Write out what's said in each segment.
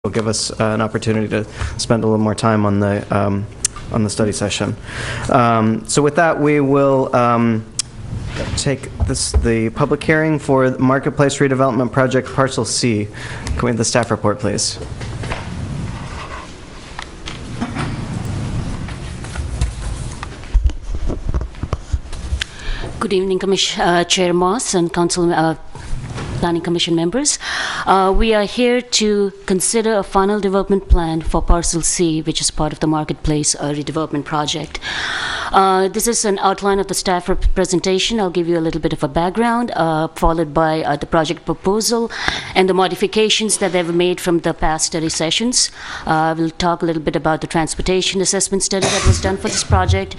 will give us an opportunity to spend a little more time on the study session. So with that, we will take the public hearing for the Marketplace Redevelopment Project Parcel C. Can we have the staff report, please? Good evening, Chair Moss and Council Planning Commission members. We are here to consider a final development plan for Parcel C, which is part of the Marketplace Redevelopment Project. This is an outline of the staff presentation. I'll give you a little bit of a background, followed by the project proposal and the modifications that they've made from the past study sessions. We'll talk a little bit about the transportation assessment study that was done for this project,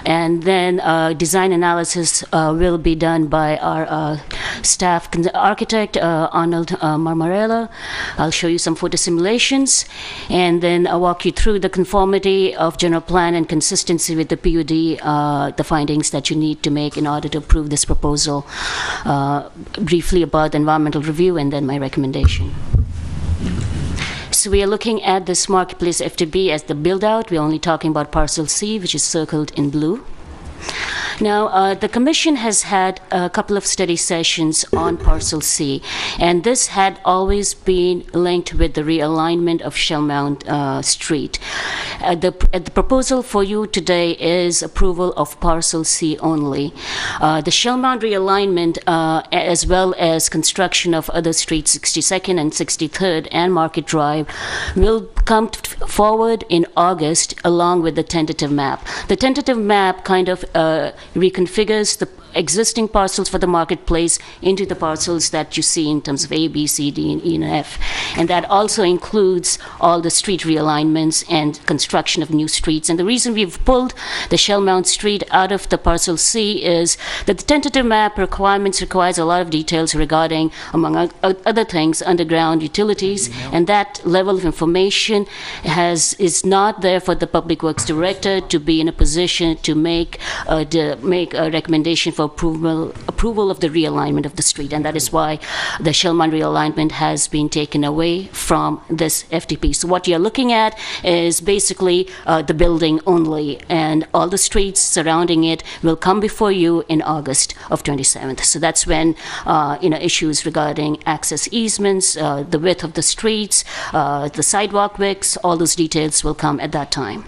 and then design analysis will be done by our staff architect, Arnold Marmarella. I'll show you some photo simulations, and then I'll walk you through the conformity of general plan and consistency with the PUD, the findings that you need to make in order to approve this proposal, briefly about the environmental review, and then my recommendation. So we are looking at this Marketplace FTB as the build-out. We're only talking about Parcel C, which is circled in blue. Now, the Commission has had a couple of study sessions on Parcel C, and this had always been linked with the realignment of Shellmount Street. The proposal for you today is approval of Parcel C only. The Shellmount realignment, as well as construction of other streets, 62nd and 63rd and Market Drive, will come forward in August along with the tentative map. The tentative map kind of reconfigures the existing parcels for the marketplace into the parcels that you see in terms of A, B, C, D, and E, and F. And that also includes all the street realignments and construction of new streets. And the reason we've pulled the Shellmount Street out of the Parcel C is that the tentative map requires a lot of details regarding, among other things, underground utilities, and that level of information is not there for the Public Works Director to be in a position to make a recommendation for approval of the realignment of the street, and that is why the Shellmount realignment has been taken away from this FDP. So what you're looking at is basically the building only, and all the streets surrounding it will come before you in August of 27th. So that's when issues regarding access easements, the width of the streets, the sidewalk widths, all those details will come at that time.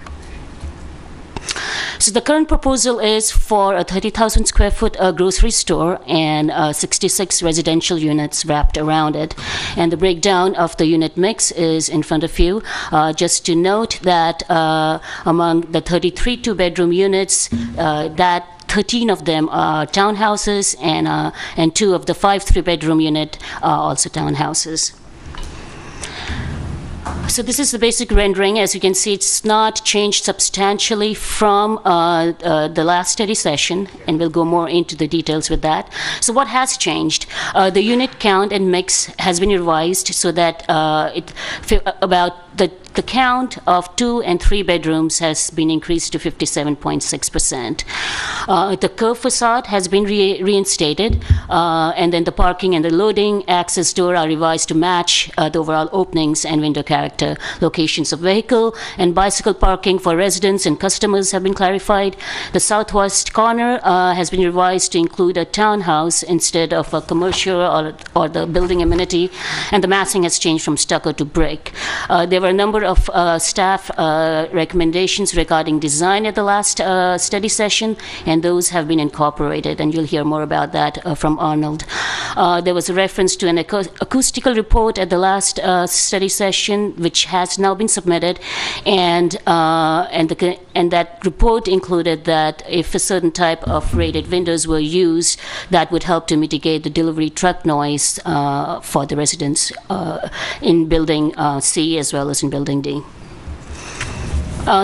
So the current proposal is for a 30,000 square foot grocery store and 66 residential units wrapped around it. And the breakdown of the unit mix is in front of you. Just to note that among the 33 two-bedroom units, that 13 of them are townhouses, and 2 of the 5 three-bedroom unit are also townhouses. So this is the basic rendering. As you can see, it's not changed substantially from the last study session, and we'll go more into the details with that. So what has changed? The unit count and mix has been revised so that the count of 2 and 3 bedrooms has been increased to 57.6%. The curved facade has been reinstated, and then the parking and the loading access door are revised to match the overall openings and window character. Locations of vehicle and bicycle parking for residents and customers have been clarified. The southwest corner has been revised to include a townhouse instead of a commercial or the building amenity, and the massing has changed from stucco to brick. There were a number of staff recommendations regarding design at the last study session, and those have been incorporated, and you'll hear more about that from Arnold. There was a reference to an acoustical report at the last study session, which has now been submitted, and that report included that if a certain type of rated windows were used, that would help to mitigate the delivery truck noise for the residents in building C as well as in building D.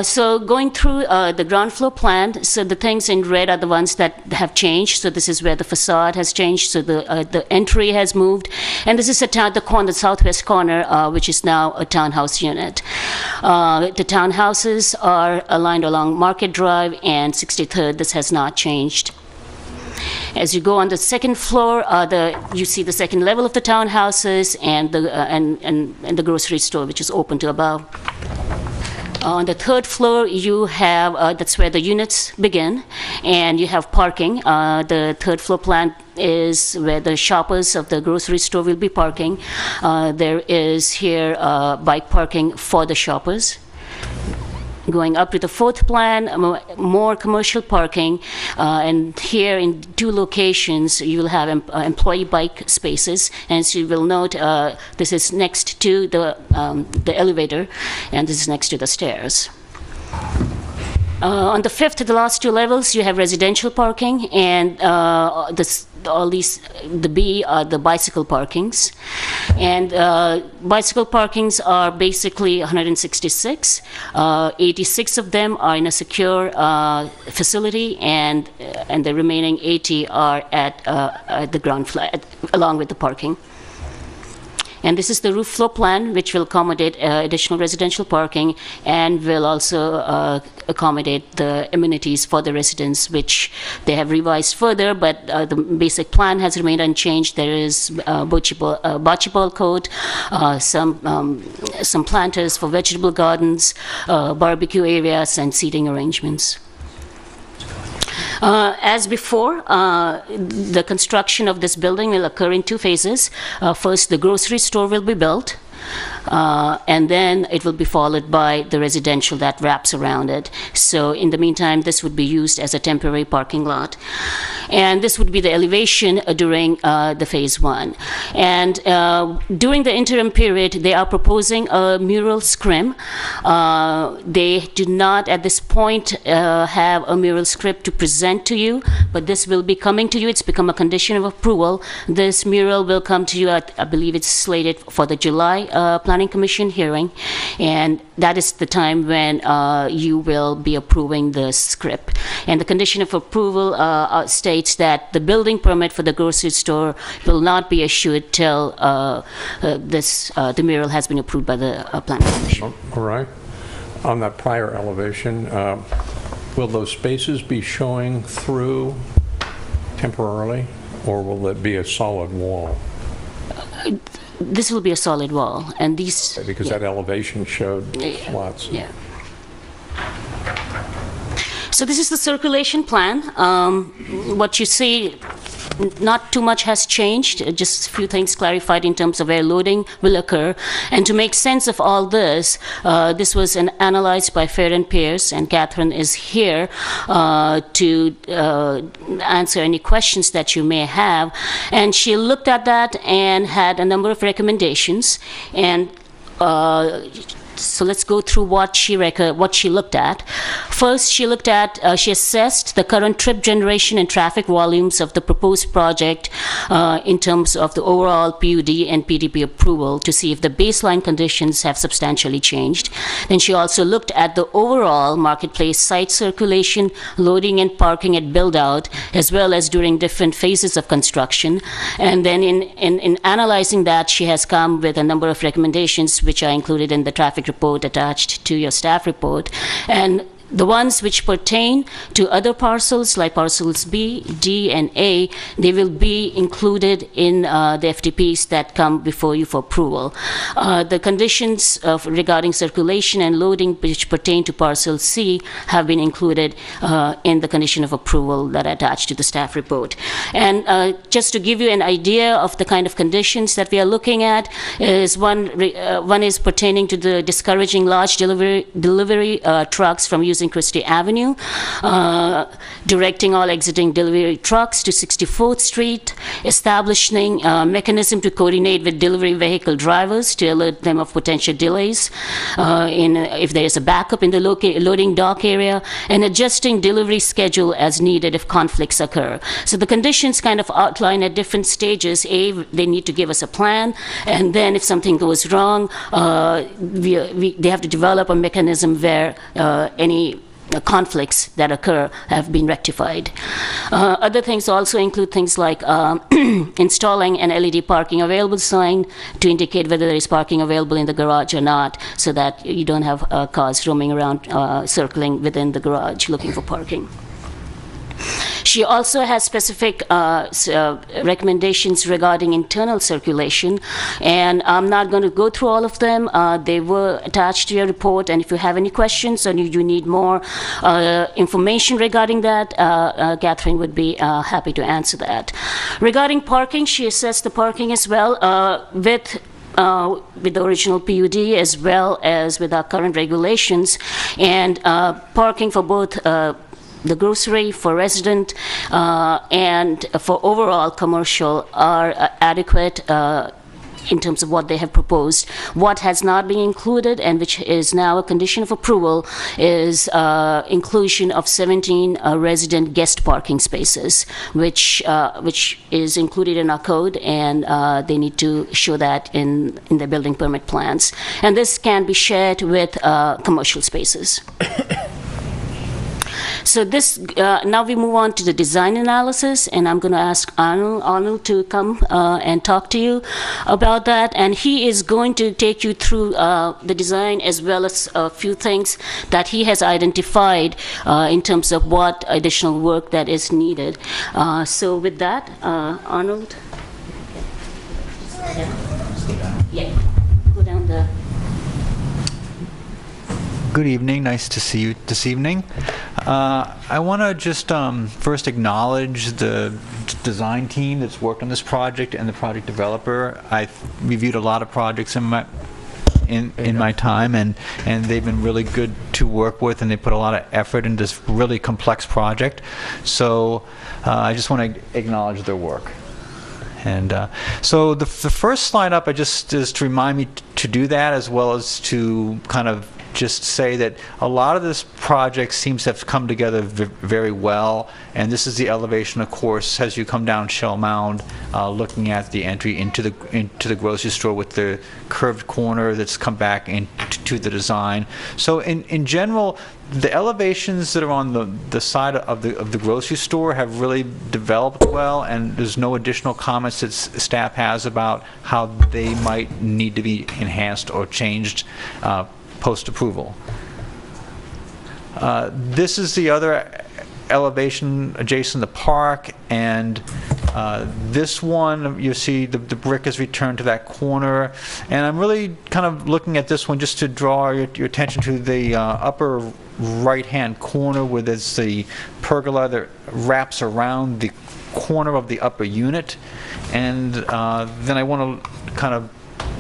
So going through the ground floor plan, so the things in red are the ones that have changed. So this is where the facade has changed. So the entry has moved, and this is the southwest corner, which is now a townhouse unit. The townhouses are aligned along Market Drive and 63rd. This has not changed. As you go on the second floor, you see the second level of the townhouses and the grocery store, which is open to above. On the third floor, you have, that's where the units begin, and you have parking. The third floor plan is where the shoppers of the grocery store will be parking. There is here bike parking for the shoppers. Going up to the fourth plan, more commercial parking, and here in 2 locations you will have employee bike spaces. And as you will note, this is next to the elevator, and this is next to the stairs. On the fifth, the last 2 levels, you have residential parking, and all these, the B are the bicycle parkings. And bicycle parkings are basically 166. 86 of them are in a secure facility, and the remaining 80 are at the ground floor, along with the parking. And this is the roof floor plan, which will accommodate additional residential parking and will also accommodate the amenities for the residents, which they have revised further, but the basic plan has remained unchanged. There is bocce ball court, some planters for vegetable gardens, barbecue areas, and seating arrangements. As before, the construction of this building will occur in 2 phases. First, the grocery store will be built, and then it will be followed by the residential that wraps around it. So in the meantime, this would be used as a temporary parking lot. And this would be the elevation during the phase 1. And during the interim period, they are proposing a mural scrim. They do not, at this point, have a mural script to present to you, but this will be coming to you. It's become a condition of approval. This mural will come to you I believe it's slated for the July Planning Commission hearing, and that is the time when you will be approving the script. And the condition of approval states that the building permit for the grocery store will not be issued till the mural has been approved by the Planning Commission. All right. On that prior elevation, will those spaces be showing through temporarily, or will it be a solid wall? This will be a solid wall, and these... Because that elevation showed slots. Yeah. So this is the circulation plan. What you see, not too much has changed, just a few things clarified in terms of where loading will occur. And to make sense of all this, this was analyzed by Fair and Pierce, and Catherine is here to answer any questions that you may have. And she looked at that and had a number of recommendations. And so let's go through what she looked at. First, she assessed the current trip generation and traffic volumes of the proposed project in terms of the overall PUD and PDP approval to see if the baseline conditions have substantially changed. Then she also looked at the overall marketplace site circulation, loading and parking at build-out, as well as during different phases of construction. And then in analyzing that, she has come with a number of recommendations which are included in the traffic report attached to your staff report. And the ones which pertain to other parcels, like parcels B, D, and A, they will be included in the FTPs that come before you for approval. The conditions regarding circulation and loading which pertain to parcel C have been included in the condition of approval that are attached to the staff report. And just to give you an idea of the kind of conditions that we are looking at, is one is pertaining to the discouraging large delivery trucks from using Christie Avenue, directing all exiting delivery trucks to 64th Street, establishing a mechanism to coordinate with delivery vehicle drivers to alert them of potential delays if there is a backup in the loading dock area, and adjusting delivery schedule as needed if conflicts occur. So the conditions kind of outline at different stages. A, they need to give us a plan, and then if something goes wrong, they have to develop a mechanism where any conflicts that occur have been rectified. Other things also include things like installing an LED parking available sign to indicate whether there is parking available in the garage or not, so that you don't have cars roaming around, circling within the garage looking for parking. She also has specific recommendations regarding internal circulation, and I'm not going to go through all of them. They were attached to your report, and if you have any questions or you need more information regarding that, Catherine would be happy to answer that. Regarding parking, she assessed the parking as well with the original PUD as well as with our current regulations, and parking for both the grocery, for resident, and for overall commercial are adequate in terms of what they have proposed. What has not been included, and which is now a condition of approval, is inclusion of 17 resident guest parking spaces, which is included in our code, and they need to show that in their building permit plans. And this can be shared with commercial spaces. So this, now we move on to the design analysis, and I'm going to ask Arnold to come and talk to you about that, and he is going to take you through the design as well as a few things that he has identified in terms of what additional work that is needed. So with that, Arnold. Yeah, go down the... Good evening. Nice to see you this evening. I want to just first acknowledge the design team that's worked on this project and the project developer. I've reviewed a lot of projects in my time, and they've been really good to work with, and they put a lot of effort into this really complex project. So I just want to acknowledge their work. And so the first slide up, is to remind me to do that, as well as to kind of just say that a lot of this project seems to have come together very well, and this is the elevation, of course, as you come down Shell Mound, looking at the entry into the grocery store with the curved corner that's come back into the design. So in general, the elevations that are on the side of the grocery store have really developed well, and there's no additional comments that staff has about how they might need to be enhanced or changed post-approval. This is the other elevation adjacent to the park, and this one, you see the brick is returned to that corner, and I'm really kind of looking at this one just to draw your attention to the upper right-hand corner, where there's the pergola that wraps around the corner of the upper unit, and then I want to kind of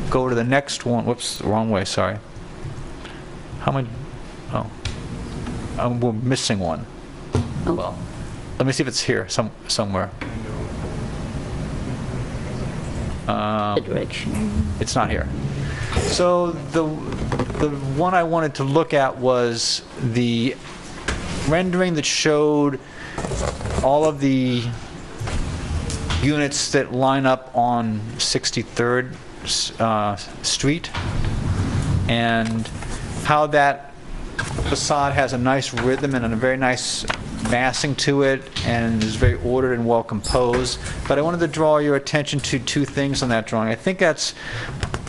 go to the next one. Whoops, the wrong way, sorry. How am I? Oh, we're missing one. Oh. Well, let me see if it's here somewhere. The direction. It's not here. So the one I wanted to look at was the rendering that showed all of the units that line up on 63rd Street, and how that facade has a nice rhythm and a very nice massing to it, and is very ordered and well composed. But I wanted to draw your attention to two things on that drawing. I think that's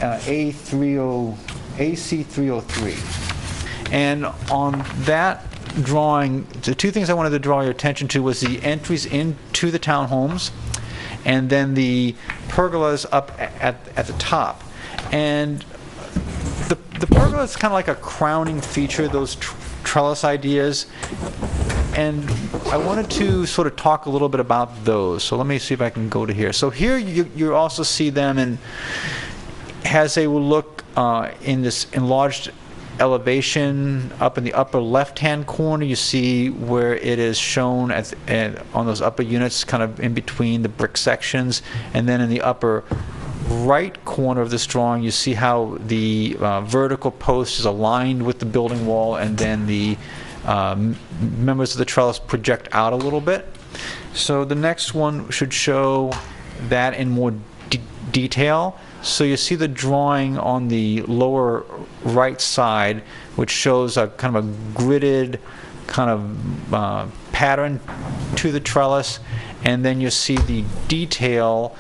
AC303. And on that drawing, the two things I wanted to draw your attention to was the entries into the townhomes, and then the pergolas up at the top. And the pergola is kind of like a crowning feature, those trellis ideas, and I wanted to sort of talk a little bit about those. So let me see if I can go to here. So here you also see them, and as they will look in this enlarged elevation up in the upper left-hand corner, you see where it is shown on those upper units, kind of in between the brick sections, and then in the upper right corner of this drawing, you see how the vertical post is aligned with the building wall, and then the members of the trellis project out a little bit. So the next one should show that in more detail. So you see the drawing on the lower right side, which shows a kind of a gridded kind of pattern to the trellis, and then you see the detail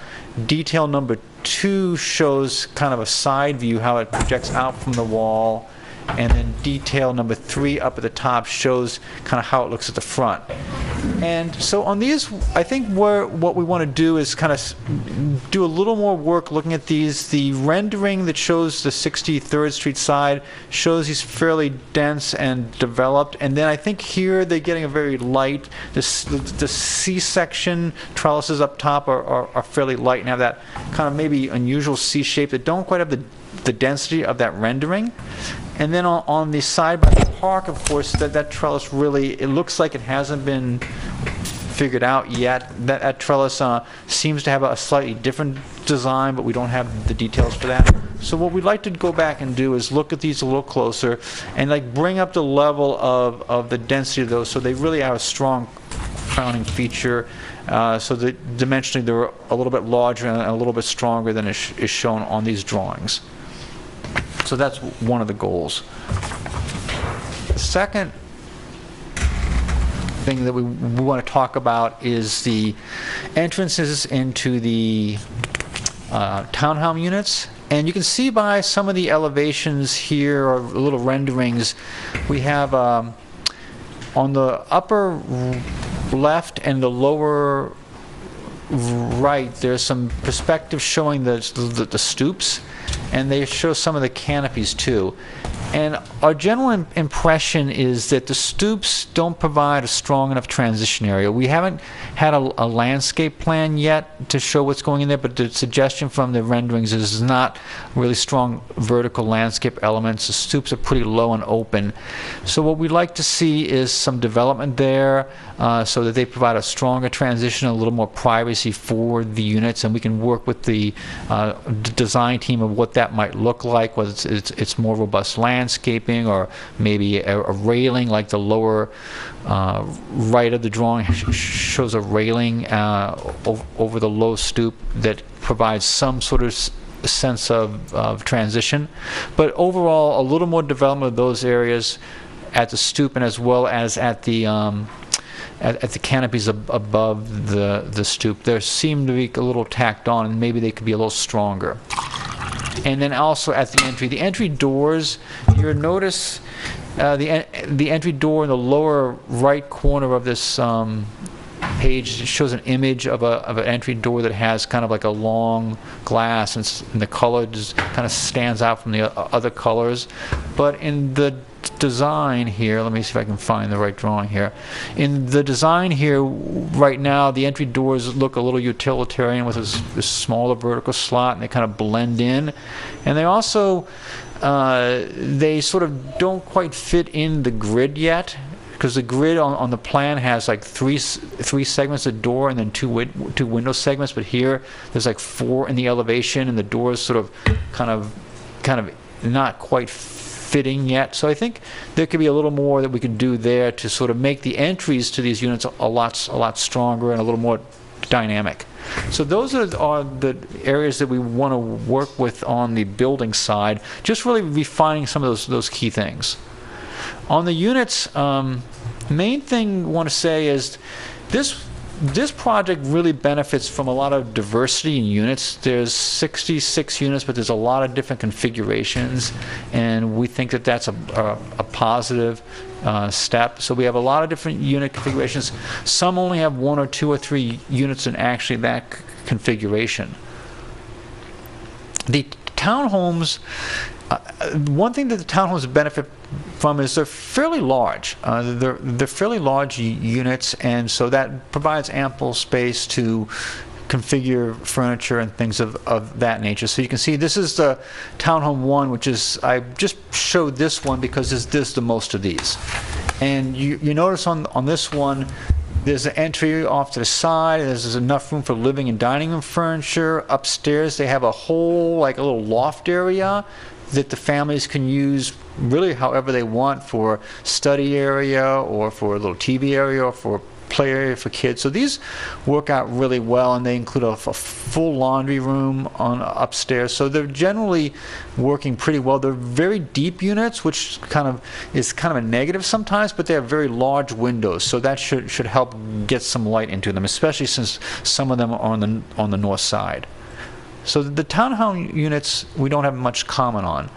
number 2 shows kind of a side view, how it projects out from the wall, and then detail number 3 up at the top shows kind of how it looks at the front. And so on these, I think what we want to do is kind of do a little more work looking at these. The rendering that shows the 63rd Street side shows these fairly dense and developed, and then I think here they're getting a very light. The C-section trellises up top are fairly light and have that kind of maybe unusual C shape that don't quite have the density of that rendering. And then on the side by the park, of course, that trellis really, it looks like it hasn't been figured out yet. That trellis seems to have a slightly different design, but we don't have the details for that. So what we'd like to go back and do is look at these a little closer and like bring up the level of the density of those so they really have a strong crowning feature. So that dimensionally they're a little bit larger and a little bit stronger than is shown on these drawings. So that's one of the goals. The second thing that we want to talk about is the entrances into the townhome units. And you can see by some of the elevations here, or little renderings, we have on the upper left and the lower right, there's some perspective showing the stoops, and they show some of the canopies too. And our general impression is that the stoops don't provide a strong enough transition area. We haven't had a landscape plan yet to show what's going in there, but the suggestion from the renderings is not really strong vertical landscape elements. The stoops are pretty low and open. So what we'd like to see is some development there so that they provide a stronger transition, a little more privacy for the units, and we can work with the design team of what that might look like, whether it's more robust landscaping or maybe a railing, like the lower right of the drawing shows a railing over the low stoop that provides some sort of sense of transition. But overall, a little more development of those areas at the stoop and as well as at the canopies above the stoop. There seem to be a little tacked on, and maybe they could be a little stronger. And then also at the entry doors, you'll notice the entry door in the lower right corner of this page shows an image of an entry door that has kind of like a long glass, and the color just kind of stands out from the other colors. But in the design here, let me see if I can find the right drawing here. In the design here right now, the entry doors look a little utilitarian with this smaller vertical slot, and they kind of blend in. And they also they sort of don't quite fit in the grid yet, because the grid on the plan has like three segments of door and then two window segments, but here there's like 4 in the elevation, and the doors sort of kind of not quite fitting yet. So I think there could be a little more that we can do there to sort of make the entries to these units a lot stronger and a little more dynamic. So those are the areas that we want to work with on the building side, just really refining some of those key things. On the units, main thing I want to say is this project really benefits from a lot of diversity in units. There's 66 units, but there's a lot of different configurations, and we think that that's a positive step. So we have a lot of different unit configurations. Some only have 1 or 2 or 3 units in actually that configuration. The townhomes, one thing that the townhomes benefit from is they're fairly large. They're fairly large units, and so that provides ample space to configure furniture and things of that nature. So you can see this is the townhome 1, which is, I just showed this one because there's the most of these. And you notice on this one, there's an entry off to the side. There's enough room for living and dining room furniture. Upstairs they have a whole, like a little loft area that the families can use really however they want, for study area or for a little TV area or for play area for kids. So these work out really well, and they include a full laundry room on upstairs. So they're generally working pretty well. They're very deep units, which is kind of a negative sometimes, but they have very large windows, so that should help get some light into them, especially since some of them are on the north side. So the townhome units we don't have much common on.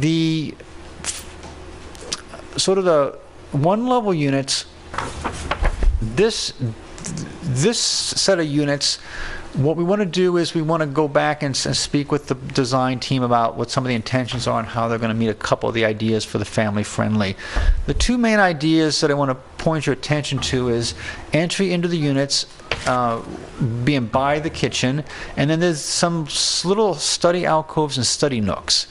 The sort of the one-level units, this set of units, what we want to do is we want to go back and speak with the design team about what some of the intentions are and how they're going to meet a couple of the ideas for the family-friendly. The two main ideas that I want to point your attention to is entry into the units being by the kitchen, and then there's some little study alcoves and study nooks.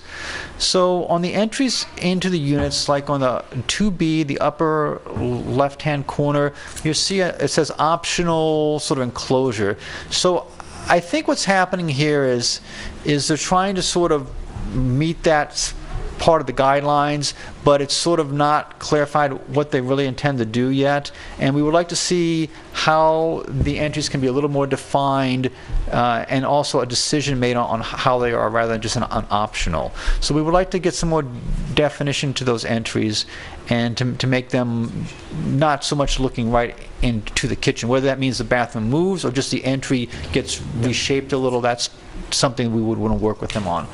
So on the entries into the units, like on the 2B, the upper left-hand corner, you'll see it says optional sort of enclosure. So I think what's happening here is they're trying to sort of meet that part of the guidelines, but it's sort of not clarified what they really intend to do yet. And we would like to see how the entries can be a little more defined, and also a decision made on how they are rather than just an optional. So we would like to get some more definition to those entries and to make them not so much looking right into the kitchen. Whether that means the bathroom moves or just the entry gets reshaped a little, that's something we would want to work with them on.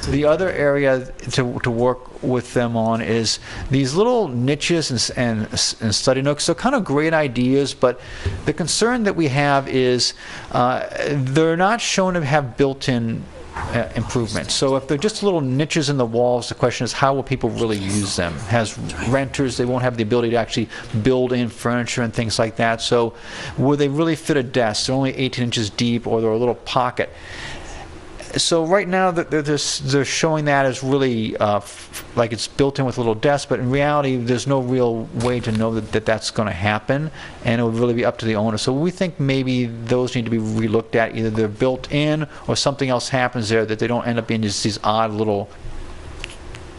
The other area to work with them on is these little niches and study nooks. They're kind of great ideas, but the concern that we have is they're not shown to have built-in improvements. So if they're just little niches in the walls, the question is how will people really use them? As renters, they won't have the ability to actually build in furniture and things like that. So will they really fit a desk? They're only 18 inches deep, or they're a little pocket. So right now they're showing that as really like it's built in with a little desk, but in reality there's no real way to know that that's going to happen, and it would really be up to the owner. So we think maybe those need to be relooked at. Either they're built in or something else happens there, that they don't end up being just these odd little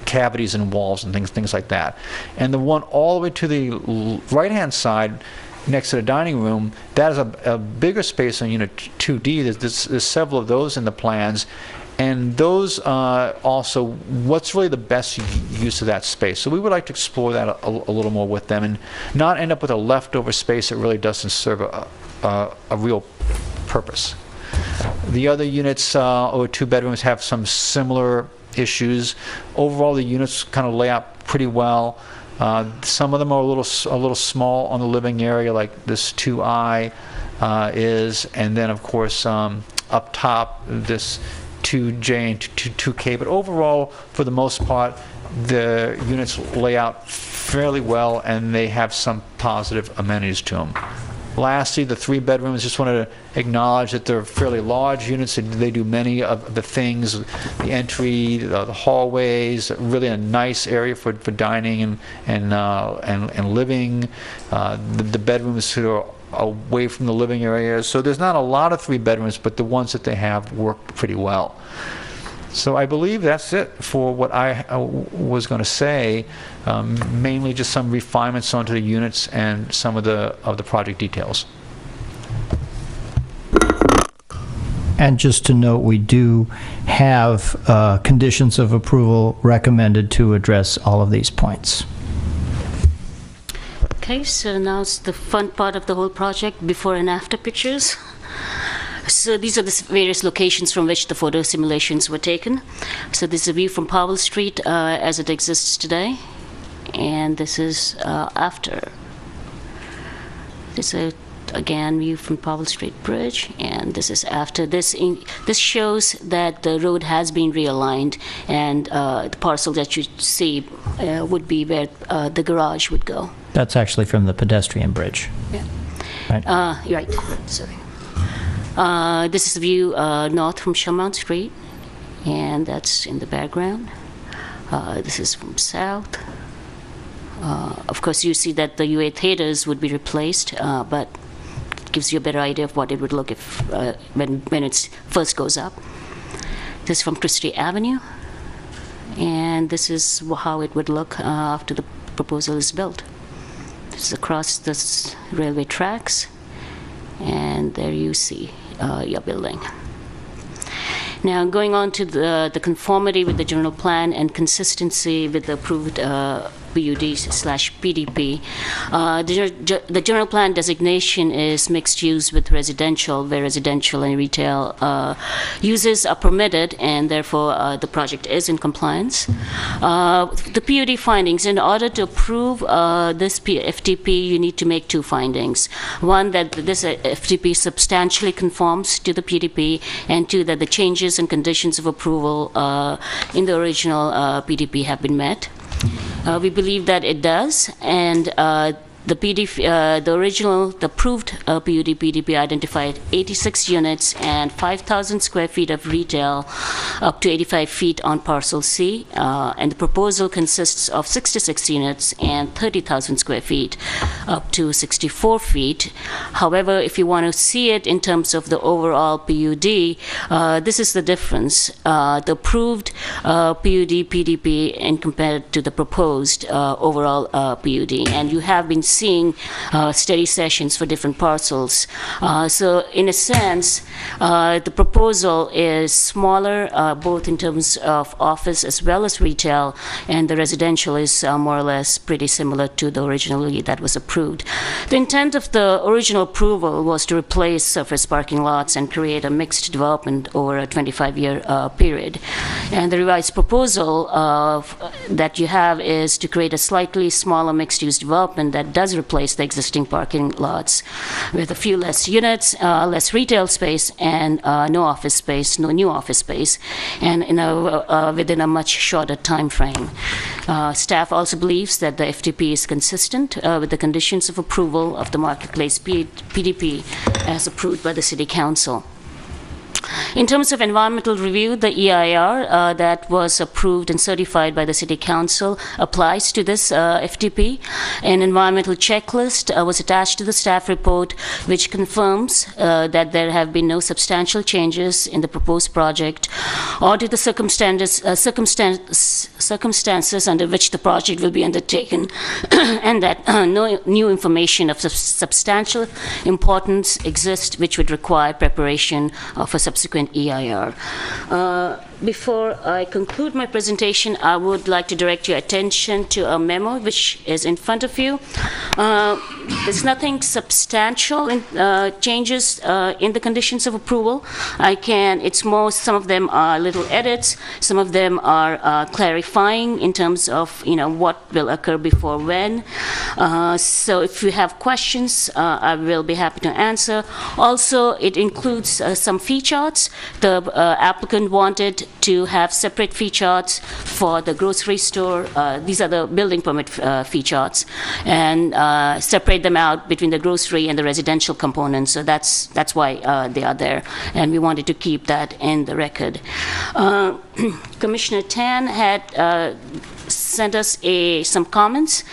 cavities in walls and things like that. And the one all the way to the right-hand side, next to the dining room, that is a bigger space on Unit 2D. There's several of those in the plans, and those also, what's really the best use of that space? So we would like to explore that a little more with them and not end up with a leftover space that really doesn't serve a real purpose. The other units, or 2 bedrooms, have some similar issues. Overall, the units kind of lay out pretty well. Some of them are a little small on the living area, like this 2I is, and then of course up top this 2J and 2K. But overall, for the most part, the units lay out fairly well, and they have some positive amenities to them. Lastly, the 3 bedrooms, just wanted to acknowledge that they're fairly large units. They do many of the things, the entry, the hallways, really a nice area for dining and living. The bedrooms are away from the living area. So there's not a lot of 3 bedrooms, but the ones that they have work pretty well. So I believe that's it for what I was going to say. Mainly just some refinements onto the units and some of the project details. And just to note, we do have conditions of approval recommended to address all of these points. Okay, so now it's the fun part of the whole project, before and after pictures. So these are the various locations from which the photo simulations were taken. So this is a view from Powell Street as it exists today, and this is after. This is again view from Powell Street Bridge, and this is after. This shows that the road has been realigned, and the parcel that you see would be where the garage would go. That's actually from the pedestrian bridge. Yeah. Right. Right. Sorry. This is the view north from Shamrock Street, and that's in the background. This is from south. Of course, you see that the UA theaters would be replaced, but it gives you a better idea of what it would look if when it first goes up. This is from Christie Avenue, and this is how it would look after the proposal is built. This is across the railway tracks, and there you see your building. Now, going on to the conformity with the general plan and consistency with the approved PUD/PDP. The general plan designation is mixed use with residential, where residential and retail uses are permitted, and therefore the project is in compliance. The PUD findings: in order to approve this FTP, you need to make two findings. One, that this FTP substantially conforms to the PDP, and two, that the changes and conditions of approval in the original PDP have been met. We believe that it does, and the original, the approved PUD-PDP identified 86 units and 5,000 square feet of retail up to 85 feet on Parcel C, and the proposal consists of 66 units and 30,000 square feet up to 64 feet. However, if you want to see it in terms of the overall PUD, this is the difference. The approved PUD-PDP and compared to the proposed overall PUD, and you have been seeing study sessions for different parcels. So in a sense, the proposal is smaller, both in terms of office as well as retail, and the residential is more or less pretty similar to the originally that was approved. The intent of the original approval was to replace surface parking lots and create a mixed development over a 25-year period. And the revised proposal that you have is to create a slightly smaller mixed-use development that does replace the existing parking lots with a few less units, less retail space, and no office space, no new office space, and within a much shorter time frame. Staff also believes that the FTP is consistent with the conditions of approval of the Marketplace PDP as approved by the City Council. In terms of environmental review, the EIR that was approved and certified by the City Council applies to this FTP. An environmental checklist was attached to the staff report, which confirms that there have been no substantial changes in the proposed project or to the circumstances under which the project will be undertaken, and that no new information of substantial importance exists which would require preparation of a subsequent EIR. Before I conclude my presentation, I would like to direct your attention to a memo which is in front of you. There's nothing substantial in changes in the conditions of approval. It's more, some of them are little edits, some of them are clarifying in terms of, what will occur before when. So if you have questions, I will be happy to answer. Also, it includes some fee charts. The applicant wanted to have separate fee charts for the grocery store. These are the building permit fee charts, and separate them out between the grocery and the residential components. So that's why they are there, and we wanted to keep that in the record. Commissioner Tan had sent us some comments.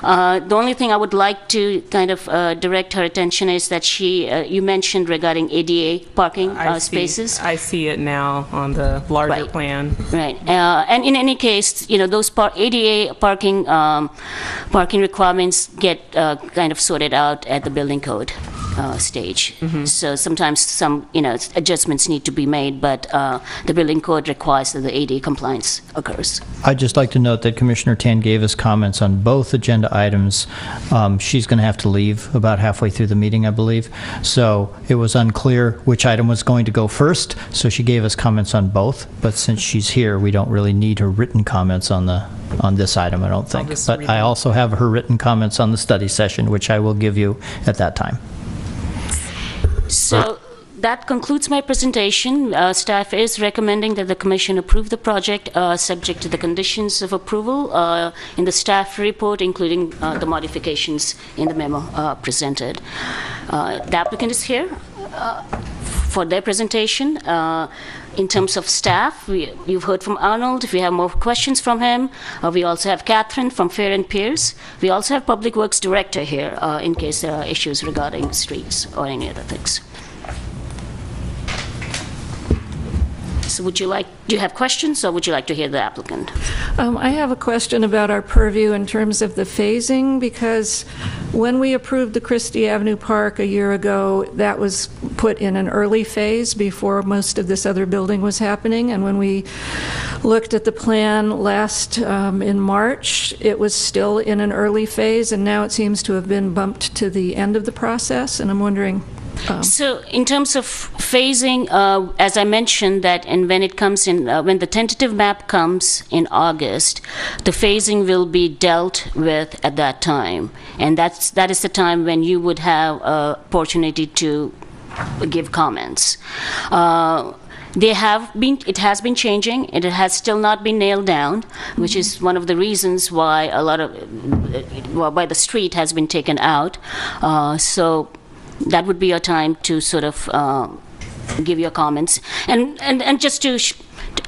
The only thing I would like to kind of direct her attention is that you mentioned regarding ADA parking spaces. I see it now on the larger plan. Right. And in any case, those ADA parking requirements get kind of sorted out at the building code stage. So sometimes some adjustments need to be made, but the building code requires that the ADA compliance occurs. I'd just like to note that Commissioner Tan gave us comments on both agenda items. She's going to have to leave about halfway through the meeting, I believe. So it was unclear which item was going to go first, so she gave us comments on both. But since she's here, we don't really need her written comments on this item, I don't think. But I also have her written comments on the study session, which I will give you at that time. So that concludes my presentation. Staff is recommending that the Commission approve the project subject to the conditions of approval in the staff report, including the modifications in the memo presented. The applicant is here for their presentation. In terms of staff, you've heard from Arnold. If you have more questions from him, we also have Catherine from Fair and Pierce. We also have Public Works Director here in case there are issues regarding streets or any other things. So do you have questions, or would you like to hear the applicant? I have a question about our purview in terms of the phasing, because when we approved the Christie Avenue Park a year ago, that was put in an early phase before most of this other building was happening. And when we looked at the plan last in March, it was still in an early phase, and now it seems to have been bumped to the end of the process. And I'm wondering. So in terms of phasing, as I mentioned, that and when it comes in, when the tentative map comes in August, the phasing will be dealt with at that time, and that is the time when you would have an opportunity to give comments. It has been changing, and it has still not been nailed down, which is one of the reasons why why the street has been taken out. So that would be a time to sort of give your comments. And just to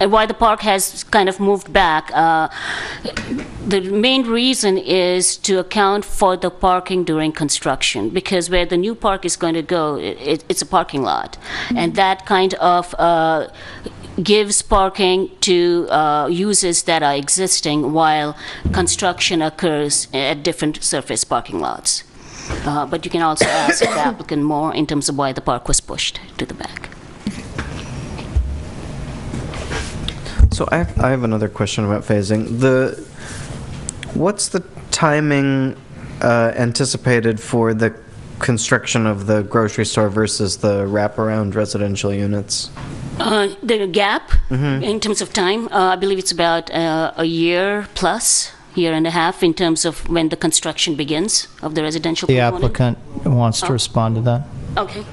why the park has kind of moved back, the main reason is to account for the parking during construction, because where the new park is going to go, it's a parking lot. And that kind of gives parking to uses that are existing while construction occurs at different surface parking lots. But you can also ask the applicant more in terms of why the park was pushed to the back. So I have another question about phasing. What's the timing anticipated for the construction of the grocery store versus the wraparound residential units? The gap in terms of time, I believe it's about a year plus. Year and a half in terms of when the construction begins of the residential The component. applicant wants to respond to that. Okay.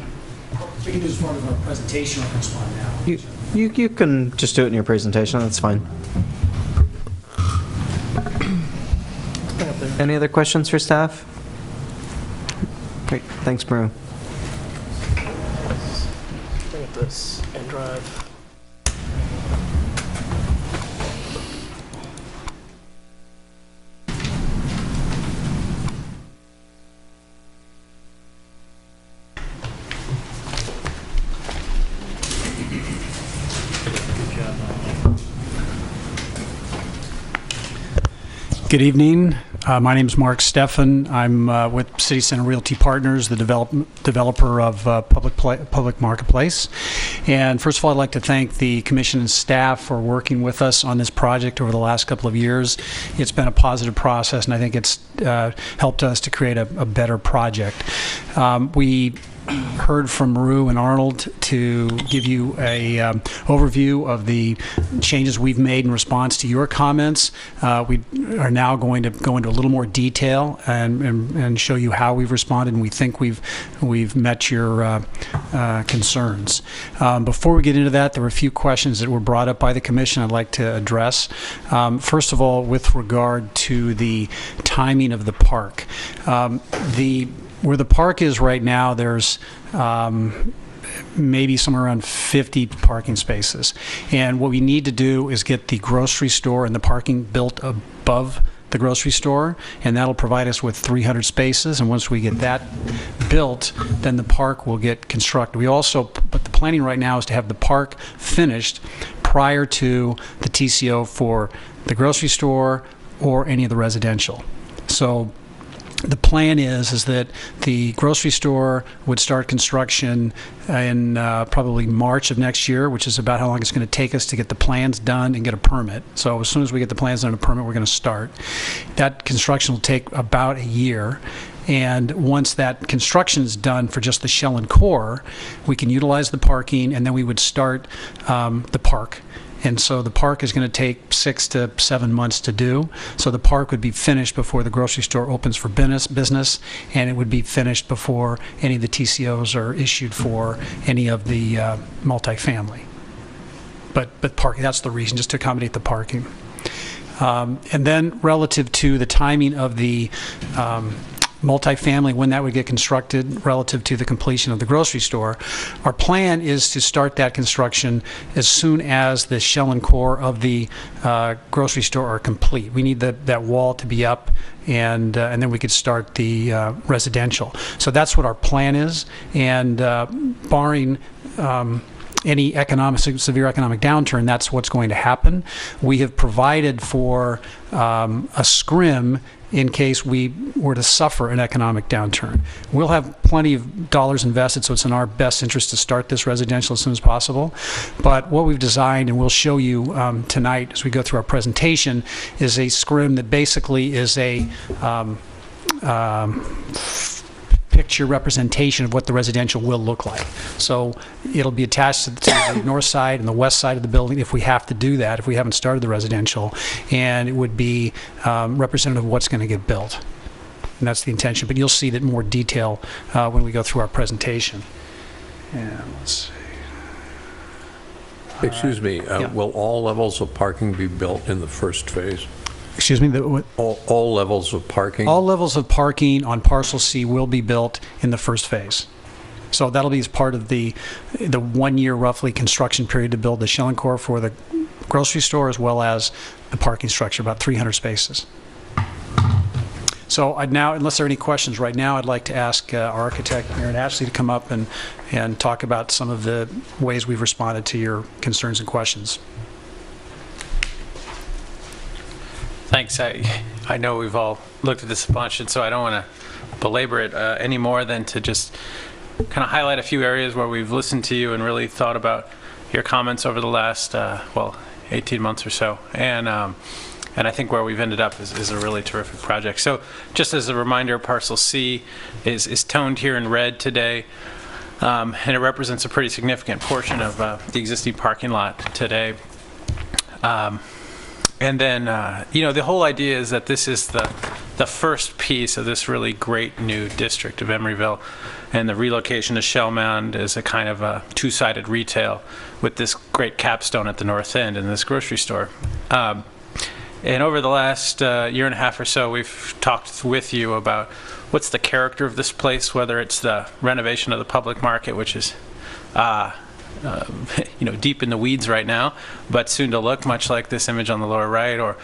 We can do as part of our presentation or respond now. You can just do it in your presentation, that's fine. Any other questions for staff? Great, thanks, Maru. Bring up this and drive. Good evening. My name is Mark Steffen. I'm with City Center Realty Partners, the developer of Public Marketplace. And first of all, I'd like to thank the commission and staff for working with us on this project over the last couple of years. It's been a positive process, and I think it's helped us to create a better project. We heard from Maru and Arnold to give you a overview of the changes we've made in response to your comments. We are now going to go into a little more detail and show you how we've responded, and we think we've met your concerns. Before we get into that, there were a few questions that were brought up by the commission I'd like to address. First of all, with regard to the timing of the park, where the park is right now, there's maybe somewhere around 50 parking spaces. And what we need to do is get the grocery store and the parking built above the grocery store, and that'll provide us with 300 spaces. And once we get that built, then the park will get constructed. But the planning right now is to have the park finished prior to the TCO for the grocery store or any of the residential. So the plan is that the grocery store would start construction in probably March of next year, which is about how long it's going to take us to get the plans done and get a permit. So as soon as we get the plans done and a permit, we're going to start. That construction will take about a year. And once that construction is done for just the shell and core, we can utilize the parking, and then we would start the park. And so the park is going to take 6 to 7 months to do. So the park would be finished before the grocery store opens for business, and it would be finished before any of the TCOs are issued for any of the multifamily. But parking, that's the reason, just to accommodate the parking. And then relative to the timing of the multifamily, when that would get constructed relative to the completion of the grocery store, our plan is to start that construction as soon as the shell and core of the grocery store are complete. We need that wall to be up, and then we could start the residential. So that's what our plan is, and barring any severe economic downturn, that's what's going to happen. We have provided for a scrim in case we were to suffer an economic downturn. We'll have plenty of dollars invested, so it's in our best interest to start this residential as soon as possible. But what we've designed, and we'll show you tonight as we go through our presentation, is a scrim that basically is a picture representation of what the residential will look like. So it'll be attached to the north side and the west side of the building if we have to do that, if we haven't started the residential, and it would be representative of what's going to get built. And that's the intention, but you'll see that in more detail when we go through our presentation. And let's see. Excuse me, will all levels of parking be built in the first phase? Excuse me? All levels of parking? All levels of parking on Parcel C will be built in the first phase. So that'll be as part of the 1 year roughly construction period to build the shell core for the grocery store as well as the parking structure, about 300 spaces. So I'd now, unless there are any questions right now, I'd like to ask our architect, Aaron Ashley, to come up and talk about some of the ways we've responded to your concerns and questions. Thanks. I know we've all looked at this a bunch, and so I don't want to belabor it any more than to just kind of highlight a few areas where we've listened to you and really thought about your comments over the last, 18 months or so. And I think where we've ended up is a really terrific project. So just as a reminder, Parcel C is toned here in red today, and it represents a pretty significant portion of the existing parking lot today. And then, the whole idea is that this is the first piece of this really great new district of Emeryville, and the relocation to Shell Mound is a kind of a two-sided retail with this great capstone at the north end and this grocery store. And over the last year and a half or so, we've talked with you about what's the character of this place, whether it's the renovation of the public market, which is deep in the weeds right now, but soon to look much like this image on the lower right, or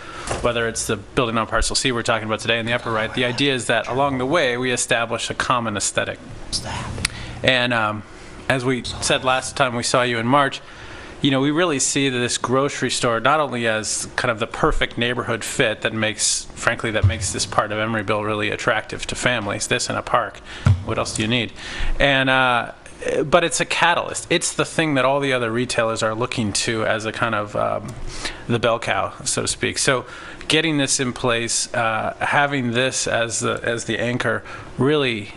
whether it's the building on Parcel C we're talking about today in the upper right. The idea is that along the way we establish a common aesthetic. And as we said last time we saw you in March, we really see this grocery store not only as kind of the perfect neighborhood fit that makes this part of Emeryville really attractive to families, this and a park. What else do you need? And but it's a catalyst. It's the thing that all the other retailers are looking to as a kind of the bell cow, so to speak. So getting this in place, having this as the anchor, really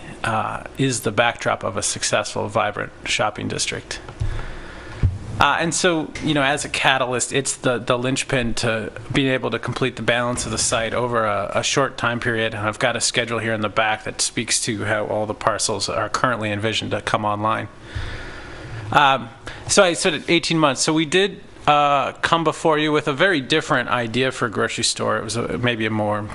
is the backdrop of a successful, vibrant shopping district. And so, as a catalyst, it's the linchpin to being able to complete the balance of the site over a short time period. And I've got a schedule here in the back that speaks to how all the parcels are currently envisioned to come online. So I said 18 months. So we did come before you with a very different idea for a grocery store. It was maybe a more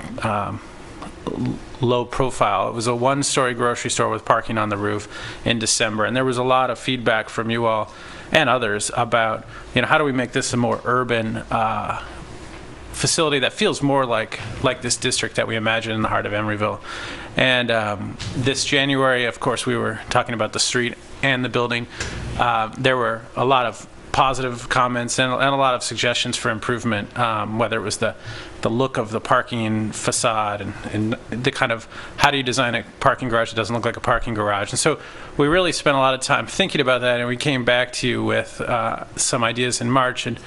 low profile. It was a one-story grocery store with parking on the roof in December. And there was a lot of feedback from you all and others about, how do we make this a more urban facility that feels more like this district that we imagine in the heart of Emeryville. And this January, of course, we were talking about the street and the building. There were a lot of positive comments and a lot of suggestions for improvement, whether it was the look of the parking facade and the kind of how do you design a parking garage that doesn't look like a parking garage. And so we really spent a lot of time thinking about that, and we came back to you with some ideas in March, and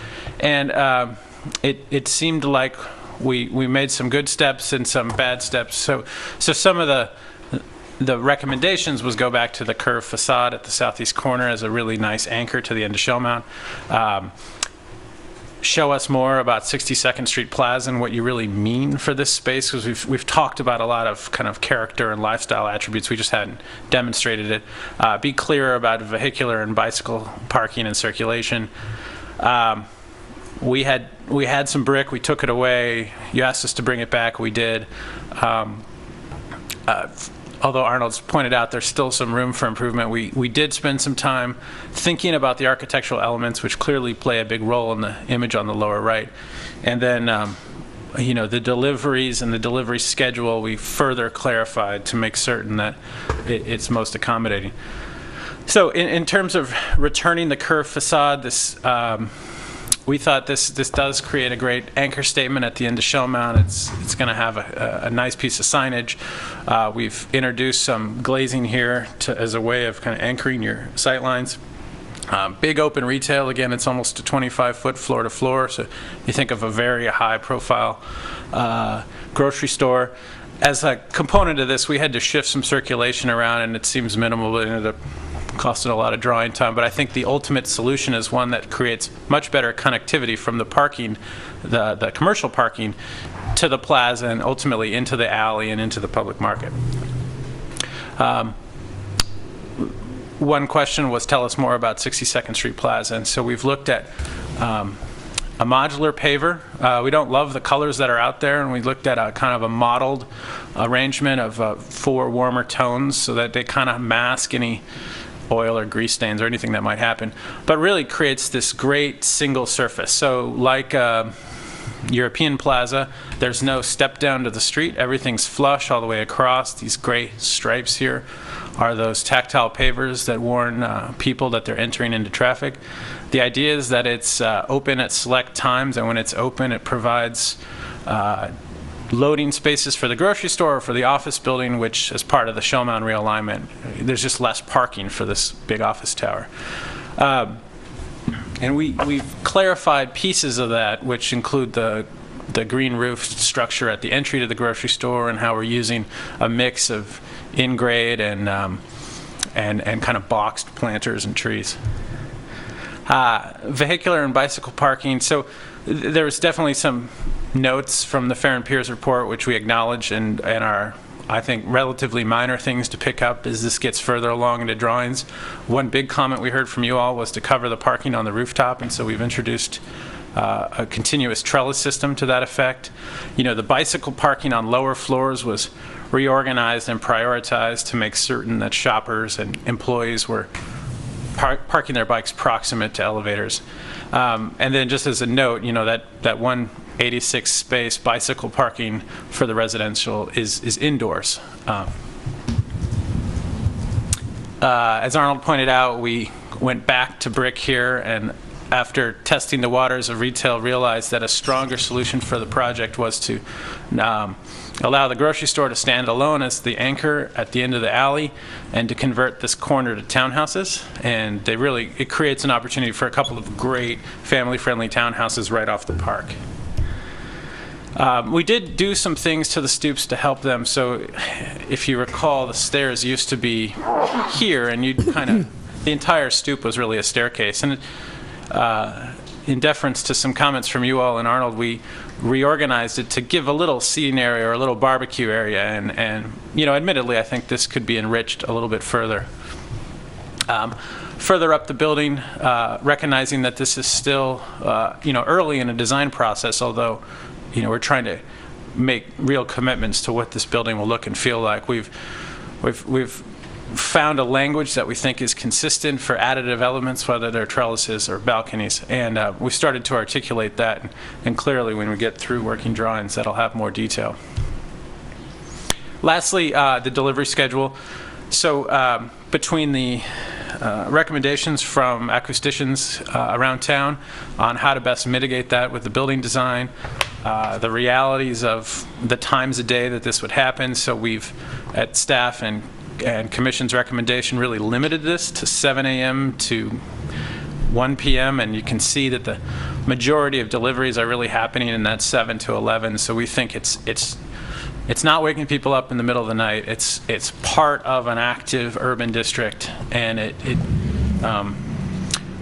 it seemed like we made some good steps and some bad steps. So some of the recommendations was go back to the curved facade at the southeast corner as a really nice anchor to the end of Shell Mound. Show us more about 62nd Street Plaza and what you really mean for this space, because we've talked about a lot of kind of character and lifestyle attributes. We just hadn't demonstrated it. Be clearer about vehicular and bicycle parking and circulation. We had some brick. We took it away. You asked us to bring it back. We did. Although Arnold's pointed out there's still some room for improvement, we did spend some time thinking about the architectural elements, which clearly play a big role in the image on the lower right. And then, the deliveries and the delivery schedule we further clarified to make certain that it's most accommodating. So in terms of returning the curved facade, we thought this does create a great anchor statement at the end of shell mount. It's going to have a nice piece of signage. We've introduced some glazing here as a way of kind of anchoring your sight lines. Big open retail, again, it's almost a 25-foot floor to floor, so you think of a very high profile grocery store. As a component of this, we had to shift some circulation around, and it seems minimal, but it ended up costing a lot of drawing time. But I think the ultimate solution is one that creates much better connectivity from the parking, the commercial parking, to the plaza and ultimately into the alley and into the public market. One question was, tell us more about 62nd Street Plaza. And so we've looked at a modular paver. We don't love the colors that are out there, and we looked at a kind of a modeled arrangement of 4 warmer tones so that they kind of mask any oil or grease stains or anything that might happen, but really creates this great single surface. So like European Plaza, there's no step down to the street. Everything's flush all the way across. These gray stripes here are those tactile pavers that warn people that they're entering into traffic. The idea is that it's open at select times, and when it's open, it provides loading spaces for the grocery store or for the office building, which is part of the shell mount realignment. There's just less parking for this big office tower. And we've clarified pieces of that, which include the green roof structure at the entry to the grocery store, and how we're using a mix of in-grade and kind of boxed planters and trees. Vehicular and bicycle parking. So there's definitely some notes from the Fair and Piers report, which we acknowledge and are, I think, relatively minor things to pick up as this gets further along into drawings. One big comment we heard from you all was to cover the parking on the rooftop, and so we've introduced a continuous trellis system to that effect. You know, the bicycle parking on lower floors was reorganized and prioritized to make certain that shoppers and employees were parking their bikes proximate to elevators. And then just as a note, you know, that 186 space bicycle parking for the residential is indoors. As Arnold pointed out, we went back to brick here, and after testing the waters of retail, realized that a stronger solution for the project was to allow the grocery store to stand alone as the anchor at the end of the alley, and to convert this corner to townhouses. And it creates an opportunity for a couple of great family-friendly townhouses right off the park. We did do some things to the stoops to help them. So if you recall, the stairs used to be here, and the entire stoop was really a staircase. And in deference to some comments from you all and Arnold, we reorganized it to give a little seating area or a little barbecue area, and you know, admittedly, I think this could be enriched a little bit further. Further up the building, recognizing that this is still you know, early in a design process, although you know, we're trying to make real commitments to what this building will look and feel like. We've found a language that we think is consistent for additive elements, whether they're trellises or balconies, and we started to articulate that, and clearly when we get through working drawings, that'll have more detail. Lastly, the delivery schedule. So between the recommendations from acousticians around town on how to best mitigate that with the building design, the realities of the times a day that this would happen, so we've, at staff and Commission's recommendation, really limited this to 7 a.m. to 1 p.m. and you can see that the majority of deliveries are really happening in that 7 to 11. So we think it's not waking people up in the middle of the night. It's part of an active urban district, and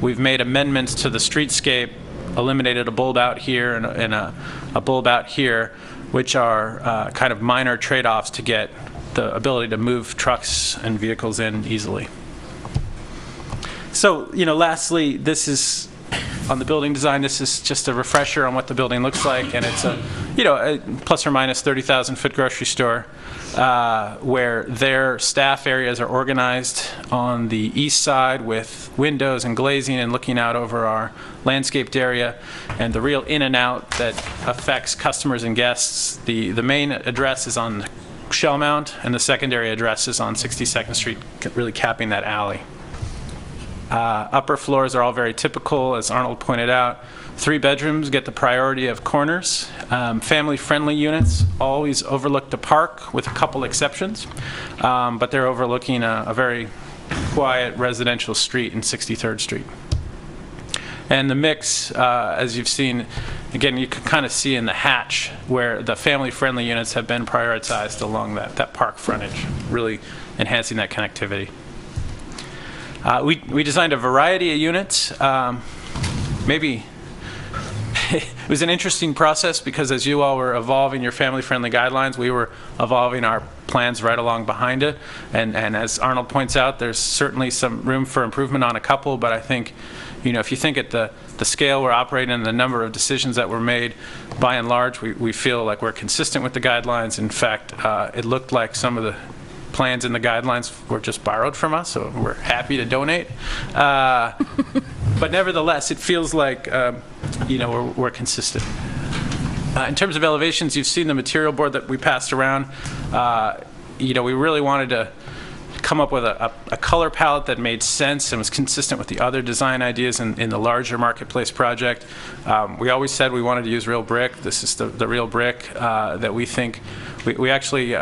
we've made amendments to the streetscape, eliminated a bulb out here and a bulb out here, which are kind of minor trade-offs to get the ability to move trucks and vehicles in easily. So, you know, lastly, this is on the building design. This is just a refresher on what the building looks like, and it's a plus or minus 30,000 foot grocery store where their staff areas are organized on the east side with windows and glazing and looking out over our landscaped area, and the real in and out that affects customers and guests. The main address is on Shell Mount, and the secondary address is on 62nd Street, really capping that alley. Upper floors are all very typical, as Arnold pointed out. 3 bedrooms get the priority of corners. Family-friendly units always overlook the park, with a couple exceptions, but they're overlooking a very quiet residential street in 63rd Street. And the mix, as you've seen, again, you can kind of see in the hatch where the family-friendly units have been prioritized along that park frontage, really enhancing that connectivity. We designed a variety of units. Maybe it was an interesting process because as you all were evolving your family-friendly guidelines, we were evolving our plans right along behind it. And as Arnold points out, there's certainly some room for improvement on a couple, but I think, if you think at the scale we're operating and the number of decisions that were made, by and large, we feel like we're consistent with the guidelines. In fact, it looked like some of the plans in the guidelines were just borrowed from us, so we're happy to donate. But nevertheless, it feels like we're consistent. In terms of elevations, you've seen the material board that we passed around. We really wanted to come up with a color palette that made sense and was consistent with the other design ideas in the larger marketplace project. We always said we wanted to use real brick. This is the real brick that we think. We actually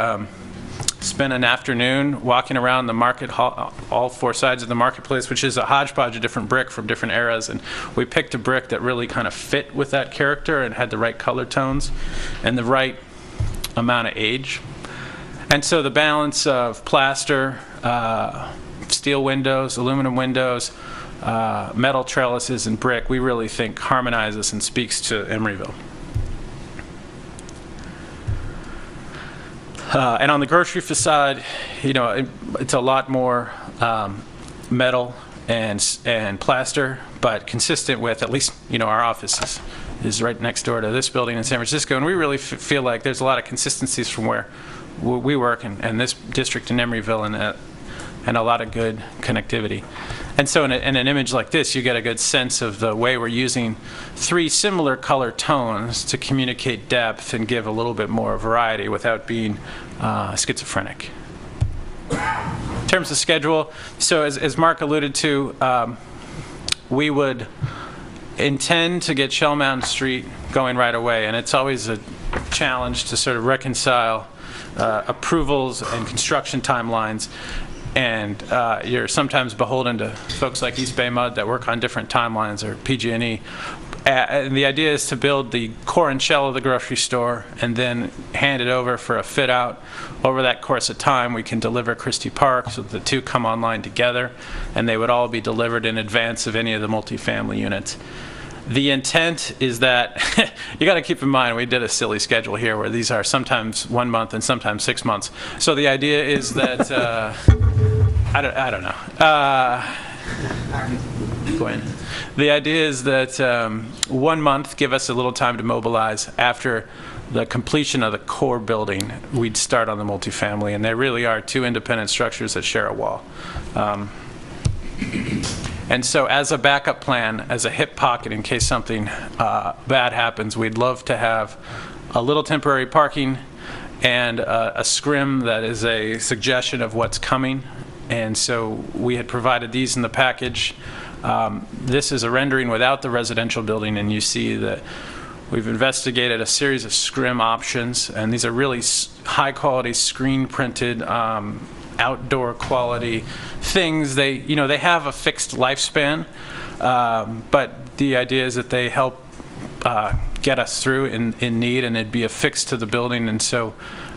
spent an afternoon walking around the market hall, all 4 sides of the marketplace, which is a hodgepodge of different brick from different eras, and we picked a brick that really kind of fit with that character and had the right color tones and the right amount of age. And so the balance of plaster, steel windows, aluminum windows, metal trellises, and brick, we really think harmonizes and speaks to Emeryville. And on the grocery facade, it's a lot more metal and plaster, but consistent with, at least, our office is right next door to this building in San Francisco, and we really feel like there's a lot of consistencies from where we work and this district in Emeryville, and a lot of good connectivity. And so in an image like this, you get a good sense of the way we're using 3 similar color tones to communicate depth and give a little bit more variety without being schizophrenic. In terms of schedule, so as Mark alluded to, we would intend to get Shell Mountain Street going right away, and it's always a challenge to sort of reconcile approvals and construction timelines. And you're sometimes beholden to folks like East Bay Mud that work on different timelines, or PG&E. And the idea is to build the core and shell of the grocery store and then hand it over for a fit out. Over that course of time, we can deliver Christie Park so that the 2 come online together, and they would all be delivered in advance of any of the multifamily units. The intent is that, you got to keep in mind, we did a silly schedule here where these are sometimes 1 month and sometimes 6 months. So the idea is that, I don't know. Gwen. The idea is that 1 month, give us a little time to mobilize. After the completion of the core building, we'd start on the multifamily, and there really are 2 independent structures that share a wall. And so as a backup plan, as a hip pocket in case something bad happens, we'd love to have a little temporary parking and a scrim that is a suggestion of what's coming. And so we had provided these in the package. This is a rendering without the residential building, and you see that we've investigated a series of scrim options, and these are really high quality screen printed outdoor quality things. They have a fixed lifespan, but the idea is that they help get us through in need, and it'd be affixed to the building. And so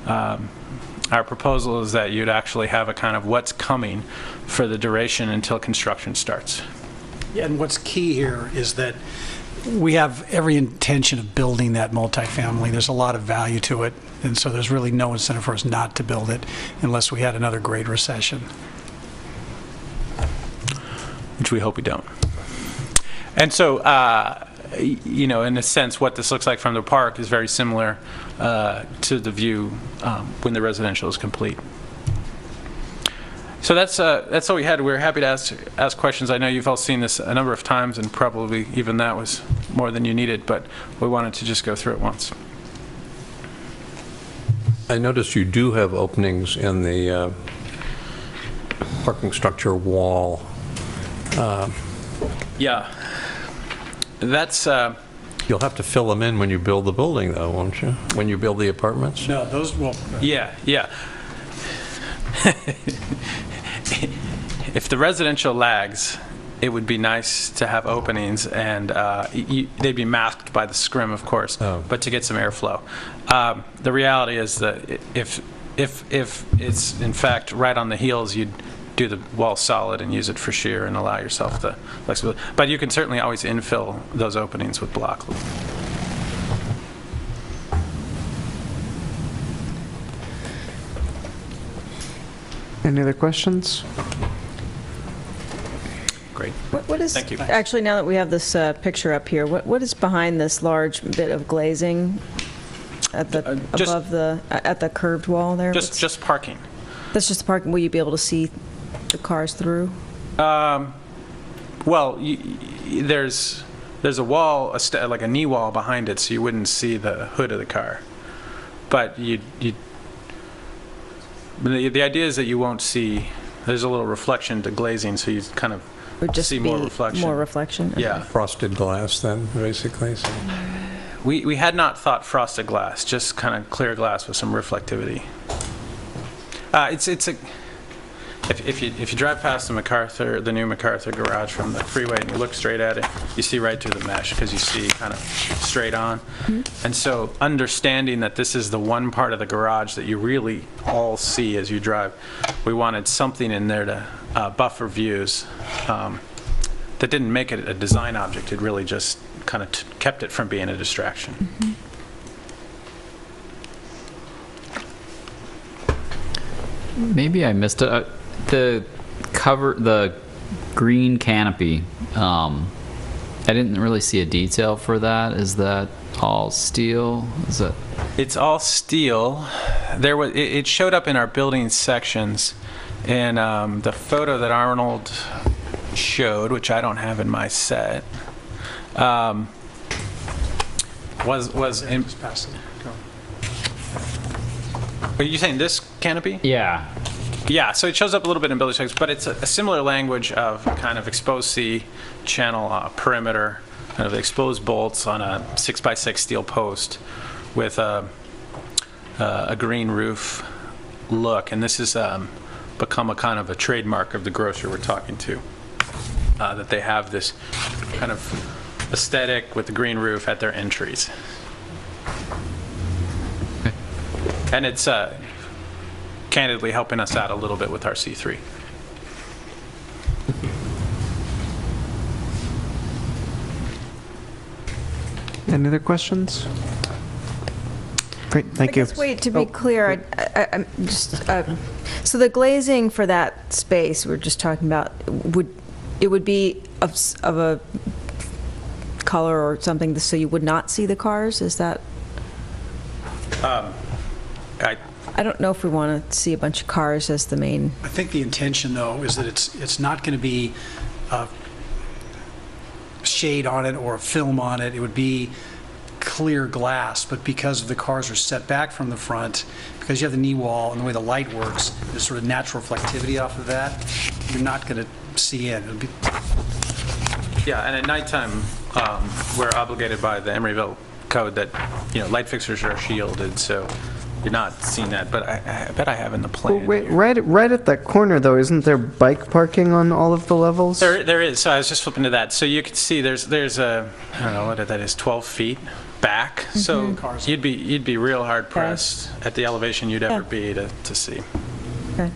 our proposal is that you'd actually have a kind of what's coming for the duration until construction starts. Yeah, and what's key here is that we have every intention of building that multifamily. There's a lot of value to it, and so there's really no incentive for us not to build it unless we had another great recession. Which we hope we don't. And so, in a sense, what this looks like from the park is very similar to the view when the residential is complete. So that's all we had. We're happy to ask questions. I know you've all seen this a number of times, and probably even that was more than you needed, but we wanted to just go through it once. I noticed you do have openings in the parking structure wall. Yeah. That's, You'll have to fill them in when you build the building, though, won't you? When you build the apartments? No, those, well, yeah. If the residential lags, it would be nice to have openings, and they'd be masked by the scrim, of course, but to get some airflow. The reality is that if it's in fact right on the heels, you'd do the wall solid and use it for shear and allow yourself the flexibility. But you can certainly always infill those openings with block. Any other questions? Great. What is, Thank you. actually, now that we have this picture up here, what is behind this large bit of glazing at the, above the, at the curved wall there? Just parking. That's just the parking. Will you be able to see the cars through? Well, there's a wall, like a knee wall behind it, so you wouldn't see the hood of the car. But the idea is that you won't see. There's a little reflection to glazing, so you kind of see more reflection. More reflection. Okay. Yeah. Frosted glass, then, basically. So. We had not thought frosted glass, just kind of clear glass with some reflectivity. If you drive past the new MacArthur garage from the freeway and you look straight at it, you see right through the mesh because you see kind of straight on. Mm-hmm. And so understanding that this is the one part of the garage that you really all see as you drive, we wanted something in there to buffer views that didn't make it a design object. It really just kind of kept it from being a distraction. Mm-hmm. Maybe I missed it. The green canopy, I didn't really see a detail for that. Is that all steel? Is it? It's all steel. It showed up in our building sections, and the photo that Arnold showed, which I don't have in my set, was in. Are you saying this canopy? Yeah. Yeah, so it shows up a little bit in building specs, but it's a similar language of kind of exposed C channel perimeter, kind of exposed bolts on a 6x6 steel post with a green roof look. And this has become a kind of a trademark of the grocer we're talking to, that they have this kind of aesthetic with the green roof at their entries. And it's candidly helping us out a little bit with our C3. Any other questions? Great, thank you. Wait, to be clear, I'm just, so the glazing for that space we're just talking about, would be of a color or something so you would not see the cars? Is that? I don't know if we want to see a bunch of cars as the main. I think the intention, though, is that it's not going to be shade on it or a film on it. It would be clear glass, but because the cars are set back from the front, because you have the knee wall and the way the light works, there's sort of natural reflectivity off of that. You're not going to see in. It'll be. Yeah, and at nighttime, we're obligated by the Emeryville code that light fixtures are shielded, so you're not seeing that. But I bet I have in the plan. Well, wait, right at that corner, though, isn't there bike parking on all of the levels? There is. So I was just flipping to that. So you can see there's a, I don't know what that is, 12 feet back. Mm-hmm. So you'd be real hard pressed at the elevation you'd ever be to see. Okay.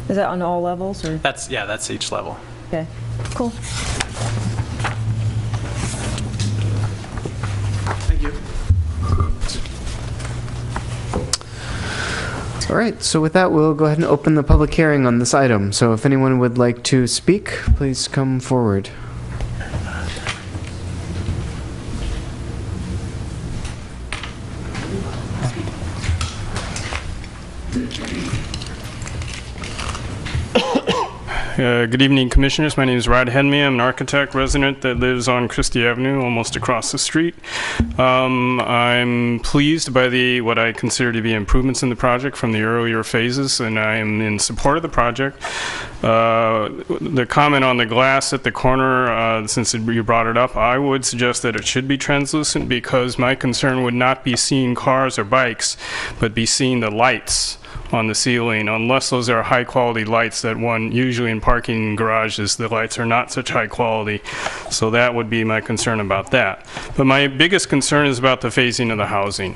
Is that on all levels or? That's each level. Okay. Cool. Thank you. All right, so with that, we'll go ahead and open the public hearing on this item. So if anyone would like to speak, please come forward. Good evening, Commissioners. My name is Rod Henme. I'm an architect resident that lives on Christie Avenue, almost across the street. I'm pleased by what I consider to be improvements in the project from the earlier phases, and I am in support of the project. The comment on the glass at the corner, since you brought it up, I would suggest that it should be translucent, because my concern would not be seeing cars or bikes, but be seeing the lights on the ceiling, unless those are high quality lights that one usually in parking garages, the lights are not such high quality. So that would be my concern about that. But my biggest concern is about the phasing of the housing.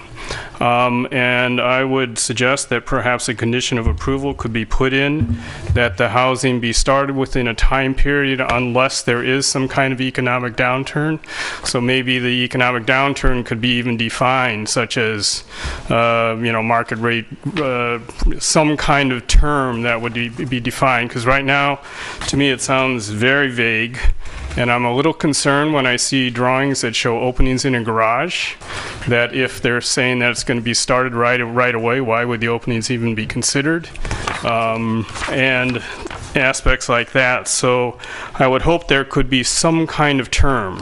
And I would suggest that perhaps a condition of approval could be put in that the housing be started within a time period unless there is some kind of economic downturn. So maybe the economic downturn could be even defined, such as market rate, some kind of term that would be defined, because right now to me it sounds very vague, and I'm a little concerned when I see drawings that show openings in a garage, that if they're saying that it's going to be started right away, why would the openings even be considered, and aspects like that. So I would hope there could be some kind of term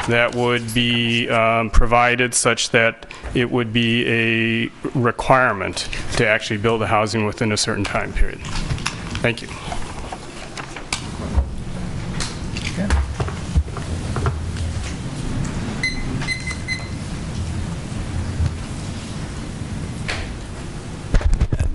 that would be provided such that it would be a requirement to actually build the housing within a certain time period. Thank you.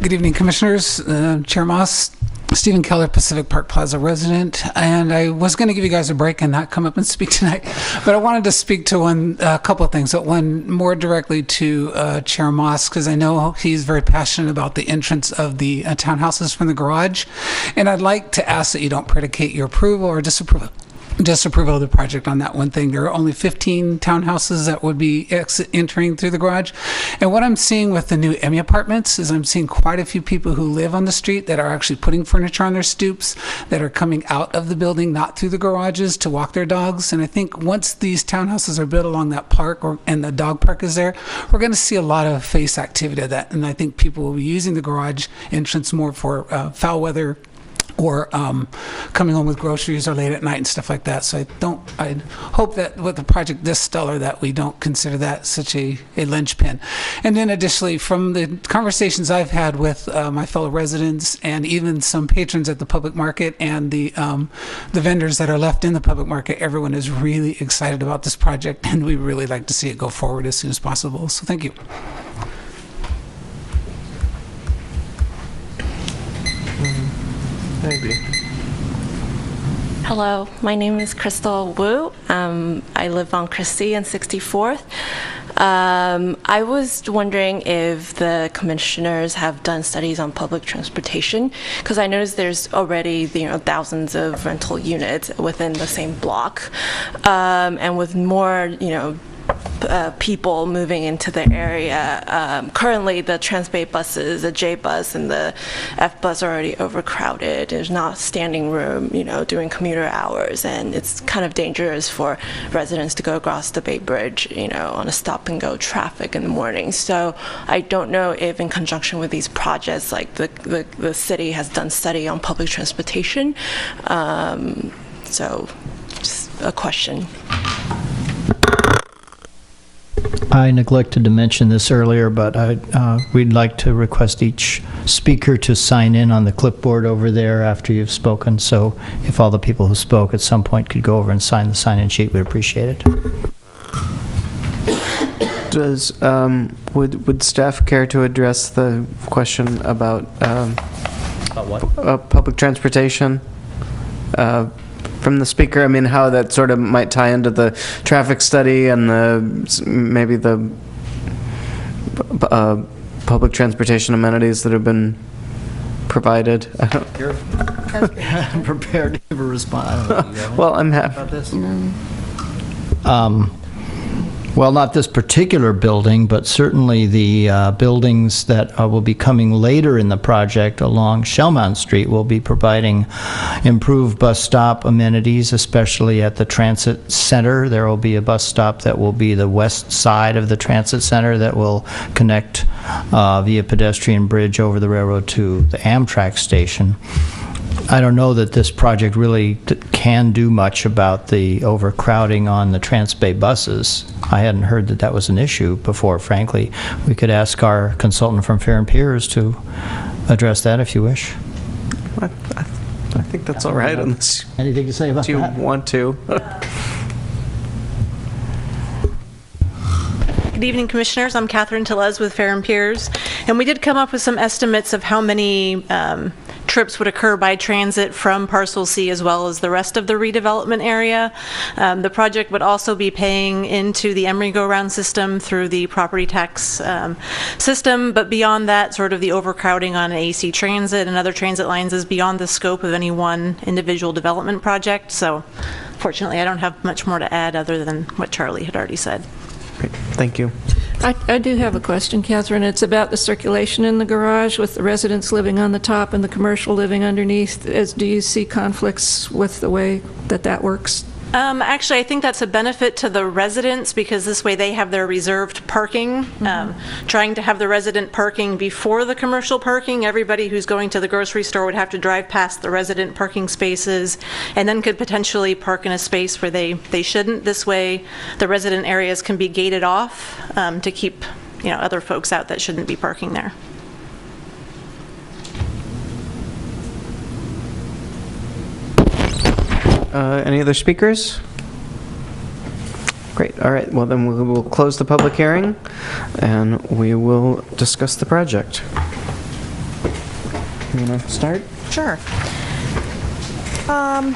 Good evening, Commissioners. Chair Moss. Stephen Keller, Pacific Park Plaza resident, and I was going to give you guys a break and not come up and speak tonight, but I wanted to speak to a couple of things. One more directly to Chair Moss, because I know he's very passionate about the entrance of the townhouses from the garage, and I'd like to ask that you don't predicate your approval or disapproval of the project on that one thing. There are only 15 townhouses that would be entering through the garage. And what I'm seeing with the new Emmy apartments is I'm seeing quite a few people who live on the street that are actually putting furniture on their stoops, that are coming out of the building, not through the garages, to walk their dogs. And I think once these townhouses are built along that park and the dog park is there, we're going to see a lot of face activity of that. And I think people will be using the garage entrance more for foul weather, or coming home with groceries or late at night and stuff like that. So I hope that with a project this stellar that we don't consider that such a linchpin. And then additionally, from the conversations I've had with my fellow residents and even some patrons at the public market and the vendors that are left in the public market, everyone is really excited about this project, and we really like to see it go forward as soon as possible. So thank you. Maybe. Hello, my name is Crystal Wu. I live on Christie and 64th. I was wondering if the commissioners have done studies on public transportation, because I noticed there's already thousands of rental units within the same block, and with more people moving into the area. Currently, the Transbay buses, the J bus and the F bus are already overcrowded. There's not standing room, during commuter hours, and it's kind of dangerous for residents to go across the Bay Bridge, on a stop-and-go traffic in the morning. So I don't know if, in conjunction with these projects, like the city has done study on public transportation. So, just a question. I neglected to mention this earlier, but we'd like to request each speaker to sign in on the clipboard over there after you've spoken. So if all the people who spoke at some point could go over and sign the sign-in sheet, we'd appreciate it. Would staff care to address the question about what? Public transportation? From the speaker, I mean, how that sort of might tie into the traffic study and maybe the public transportation amenities that have been provided. You're prepared to give a response. Well, I'm happy about this. Well, not this particular building, but certainly the buildings that will be coming later in the project along Shellmount Street will be providing improved bus stop amenities, especially at the transit center. There will be a bus stop that will be the west side of the transit center that will connect via pedestrian bridge over the railroad to the Amtrak station. I don't know that this project really can do much about the overcrowding on the Transbay buses. I hadn't heard that that was an issue before, frankly. We could ask our consultant from Fair and Piers to address that if you wish. I think that's all right. Unless Anything to say about you that? want to. Good evening, Commissioners. I'm Catherine Tellez with Fair and Piers, and we did come up with some estimates of how many trips would occur by transit from Parcel C as well as the rest of the redevelopment area. The project would also be paying into the Emery go-round system through the property tax system, but beyond that, sort of the overcrowding on AC Transit and other transit lines is beyond the scope of any one individual development project. So fortunately, I don't have much more to add other than what Charlie had already said. Great. Thank you. I do have a question, Catherine. It's about the circulation in the garage with the residents living on the top and the commercial living underneath. Do you see conflicts with the way that works? Actually, I think that's a benefit to the residents because this way they have their reserved parking. Trying to have the resident parking before the commercial parking, everybody who's going to the grocery store would have to drive past the resident parking spaces and then could potentially park in a space where they shouldn't. This way, the resident areas can be gated off to keep other folks out that shouldn't be parking there. Any other speakers? Great. All right. Well, then we will close the public hearing, and we will discuss the project. You want to start? Sure. I'm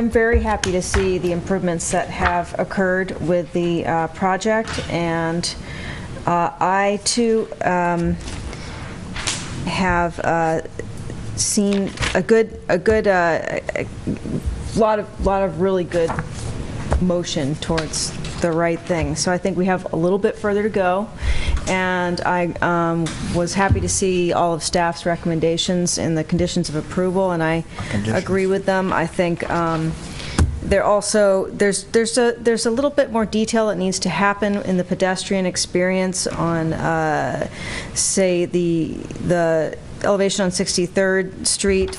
very happy to see the improvements that have occurred with the project, and I too have seen a lot of really good motion towards the right thing. So I think we have a little bit further to go, and I was happy to see all of staff's recommendations in the conditions of approval, and I agree with them. I think there's a little bit more detail that needs to happen in the pedestrian experience on say the elevation on 63rd Street,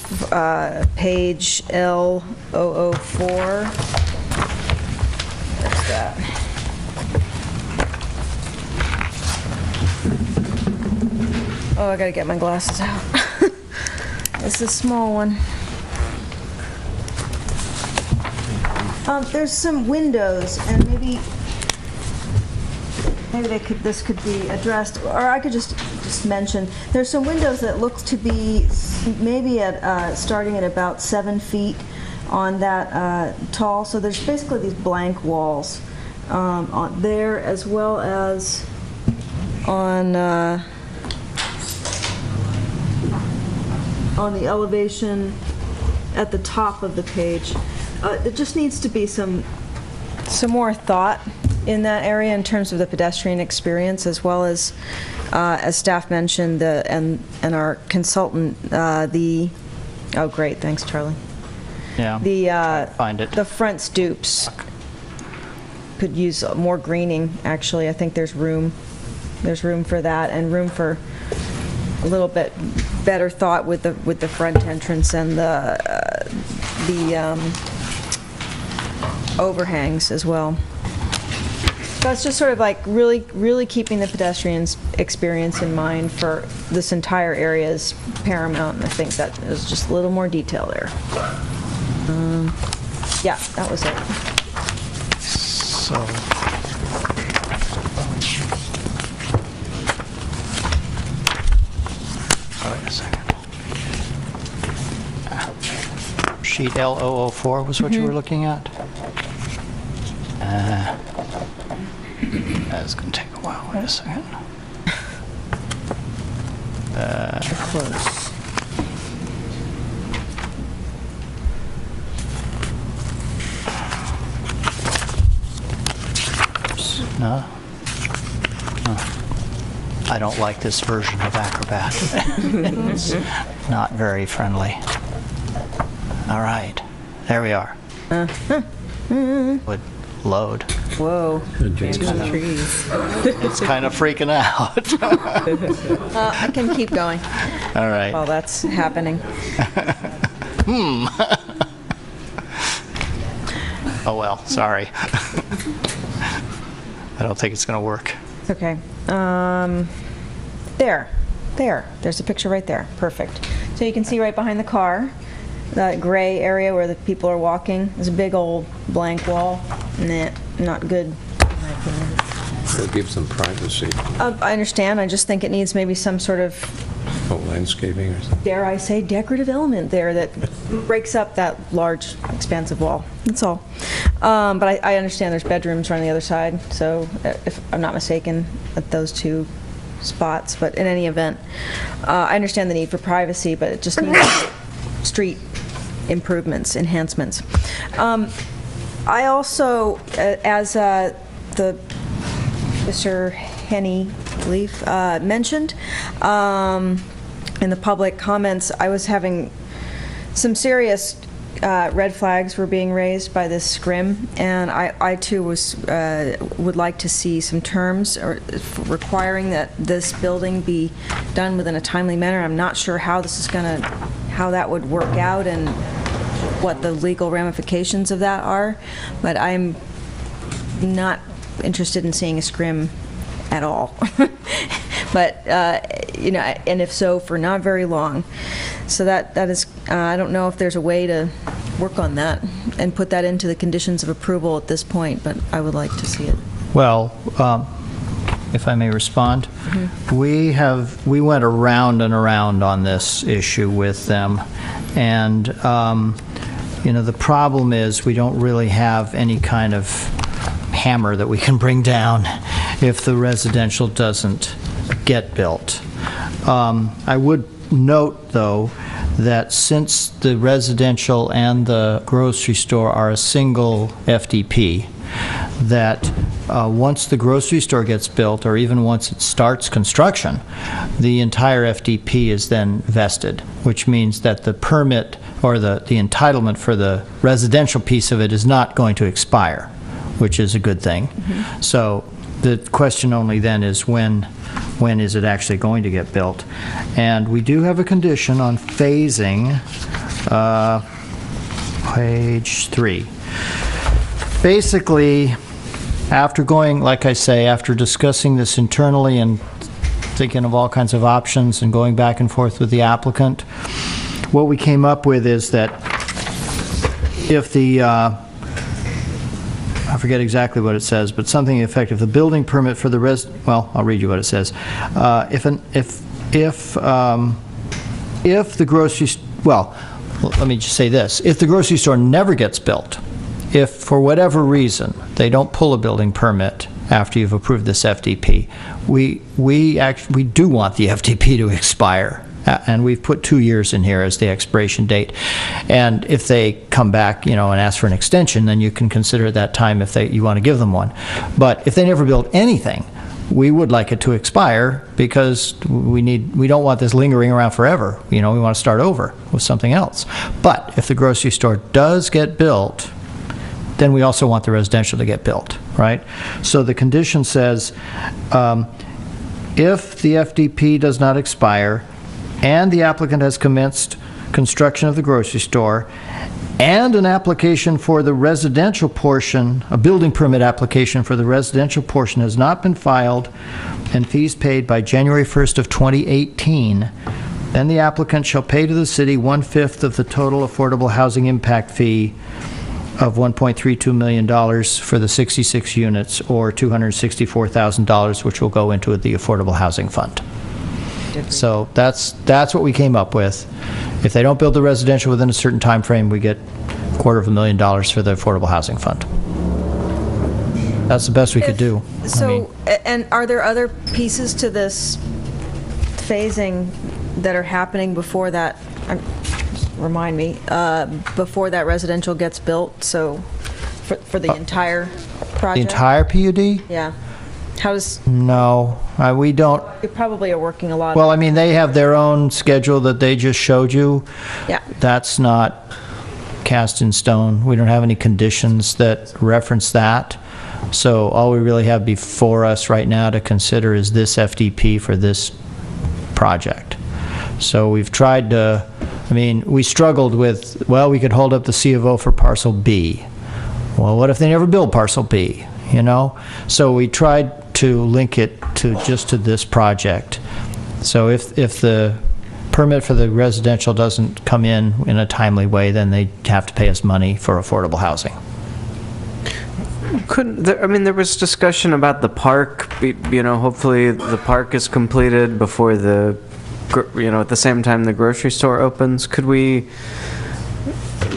page L004. Where's that? Oh, I gotta get my glasses out. It's a small one. There's some windows, and maybe this could be addressed, or I could just mention there's some windows that look to be maybe at starting at about 7 feet on that tall. So there's basically these blank walls on there, as well as on the elevation at the top of the page. There just needs to be some more thought in that area in terms of the pedestrian experience, as well as staff mentioned, and our consultant, oh great, thanks Charlie. Yeah. Find it. The front stoops could use more greening. Actually, I think there's room for that, and room for a little bit better thought with the front entrance and the overhangs as well. That's just sort of like really keeping the pedestrians' experience in mind for this entire area is paramount, and I think that is just a little more detail there. Yeah, that was it. So. Wait a second. Sheet L004 was what you were looking at? That's going to take a while. Wait a second. Close. No? Oh. I don't like this version of Acrobat. It's not very friendly. All right. There we are. load. Whoa. It's It's kind of freaking out. I can keep going All right. while that's happening. Oh, well, sorry. I don't think it's going to work. Okay. There's a picture right there. Perfect. So you can see right behind the car, that gray area where the people are walking. There's a big old blank wall. Nah, not good. It'll give some privacy. I understand. I just think it needs maybe some sort of, Landscaping or something. dare I say, decorative element there that breaks up that large, expansive wall. That's all. But I understand there's bedrooms right on the other side, so if I'm not mistaken, at those two spots. But in any event, I understand the need for privacy, but it just needs street improvements, enhancements. I also, as the Mr. Henney, I believe, mentioned, in the public comments, I was having some serious red flags were being raised by this scrim, and I too would like to see some terms requiring that this building be done within a timely manner. I'm not sure how that would work out and what the legal ramifications of that are, but I'm not interested in seeing a scrim at all. But and if so, for not very long. So that is, I don't know if there's a way to work on that and put that into the conditions of approval at this point, but I would like to see it. Well, if I may respond, we went around and around on this issue with them, and the problem is we don't really have any kind of hammer that we can bring down if the residential doesn't get built. I would note, though, that since the residential and the grocery store are a single FDP, that once the grocery store gets built, or even once it starts construction, the entire FDP is then vested, which means that the permit or the entitlement for the residential piece of it is not going to expire, which is a good thing. So the question only then is when is it actually going to get built? And we do have a condition on phasing, page 3. Basically, after going, like I say, after discussing this internally and thinking of all kinds of options and going back and forth with the applicant, what we came up with is that if the I forget exactly what it says, but something effective. The building permit for the well, I'll read you what it says. If the grocery, well, let me just say this: if the grocery store never gets built, if for whatever reason they don't pull a building permit after you've approved this FDP, we do want the FDP to expire. And we've put 2 years in here as the expiration date. And if they come back, and ask for an extension, then you can consider at that time if you want to give them one. But if they never build anything, we would like it to expire because we don't want this lingering around forever. We want to start over with something else. But if the grocery store does get built, then we also want the residential to get built, right? So the condition says, if the FDP does not expire, and the applicant has commenced construction of the grocery store, and an application for the residential portion, a building permit application for the residential portion has not been filed, and fees paid by January 1st of 2018, then the applicant shall pay to the city 1/5 of the total affordable housing impact fee of $1.32 million for the 66 units, or $264,000, which will go into the Affordable Housing Fund. So that's what we came up with. If they don't build the residential within a certain time frame, we get $250,000 for the Affordable Housing Fund. That's the best we could do. So, and are there other pieces to this phasing that are happening before that? Remind me, before that residential gets built. So, for the entire project. The entire PUD? Yeah. How does? No, we don't. You probably are working a lot. Well, I mean, they have their own schedule that they just showed you. Yeah. That's not cast in stone. We don't have any conditions that reference that. So all we really have before us right now to consider is this FDP for this project. So we've tried to, I mean, we struggled with, well, we could hold up the C of O for parcel B. Well, what if they never build parcel B, you know? So we tried to link it to just to this project. So if the permit for the residential doesn't come in a timely way, then they have to pay us money for affordable housing. I mean, there was discussion about the park, you know, hopefully the park is completed before the, you know, at the same time the grocery store opens. Could we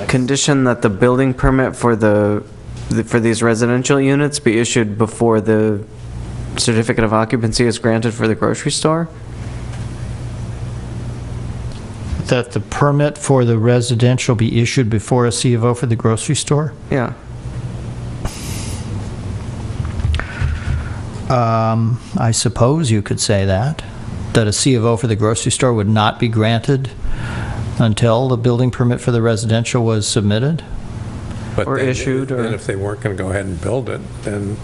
condition that the building permit for for these residential units be issued before the certificate of occupancy is granted for the grocery store? That the permit for the residential be issued before a C of O for the grocery store? Yeah. I suppose you could say that a C of O for the grocery store would not be granted until the building permit for the residential was submitted? But or then, issued? And if they weren't going to go ahead and build it, then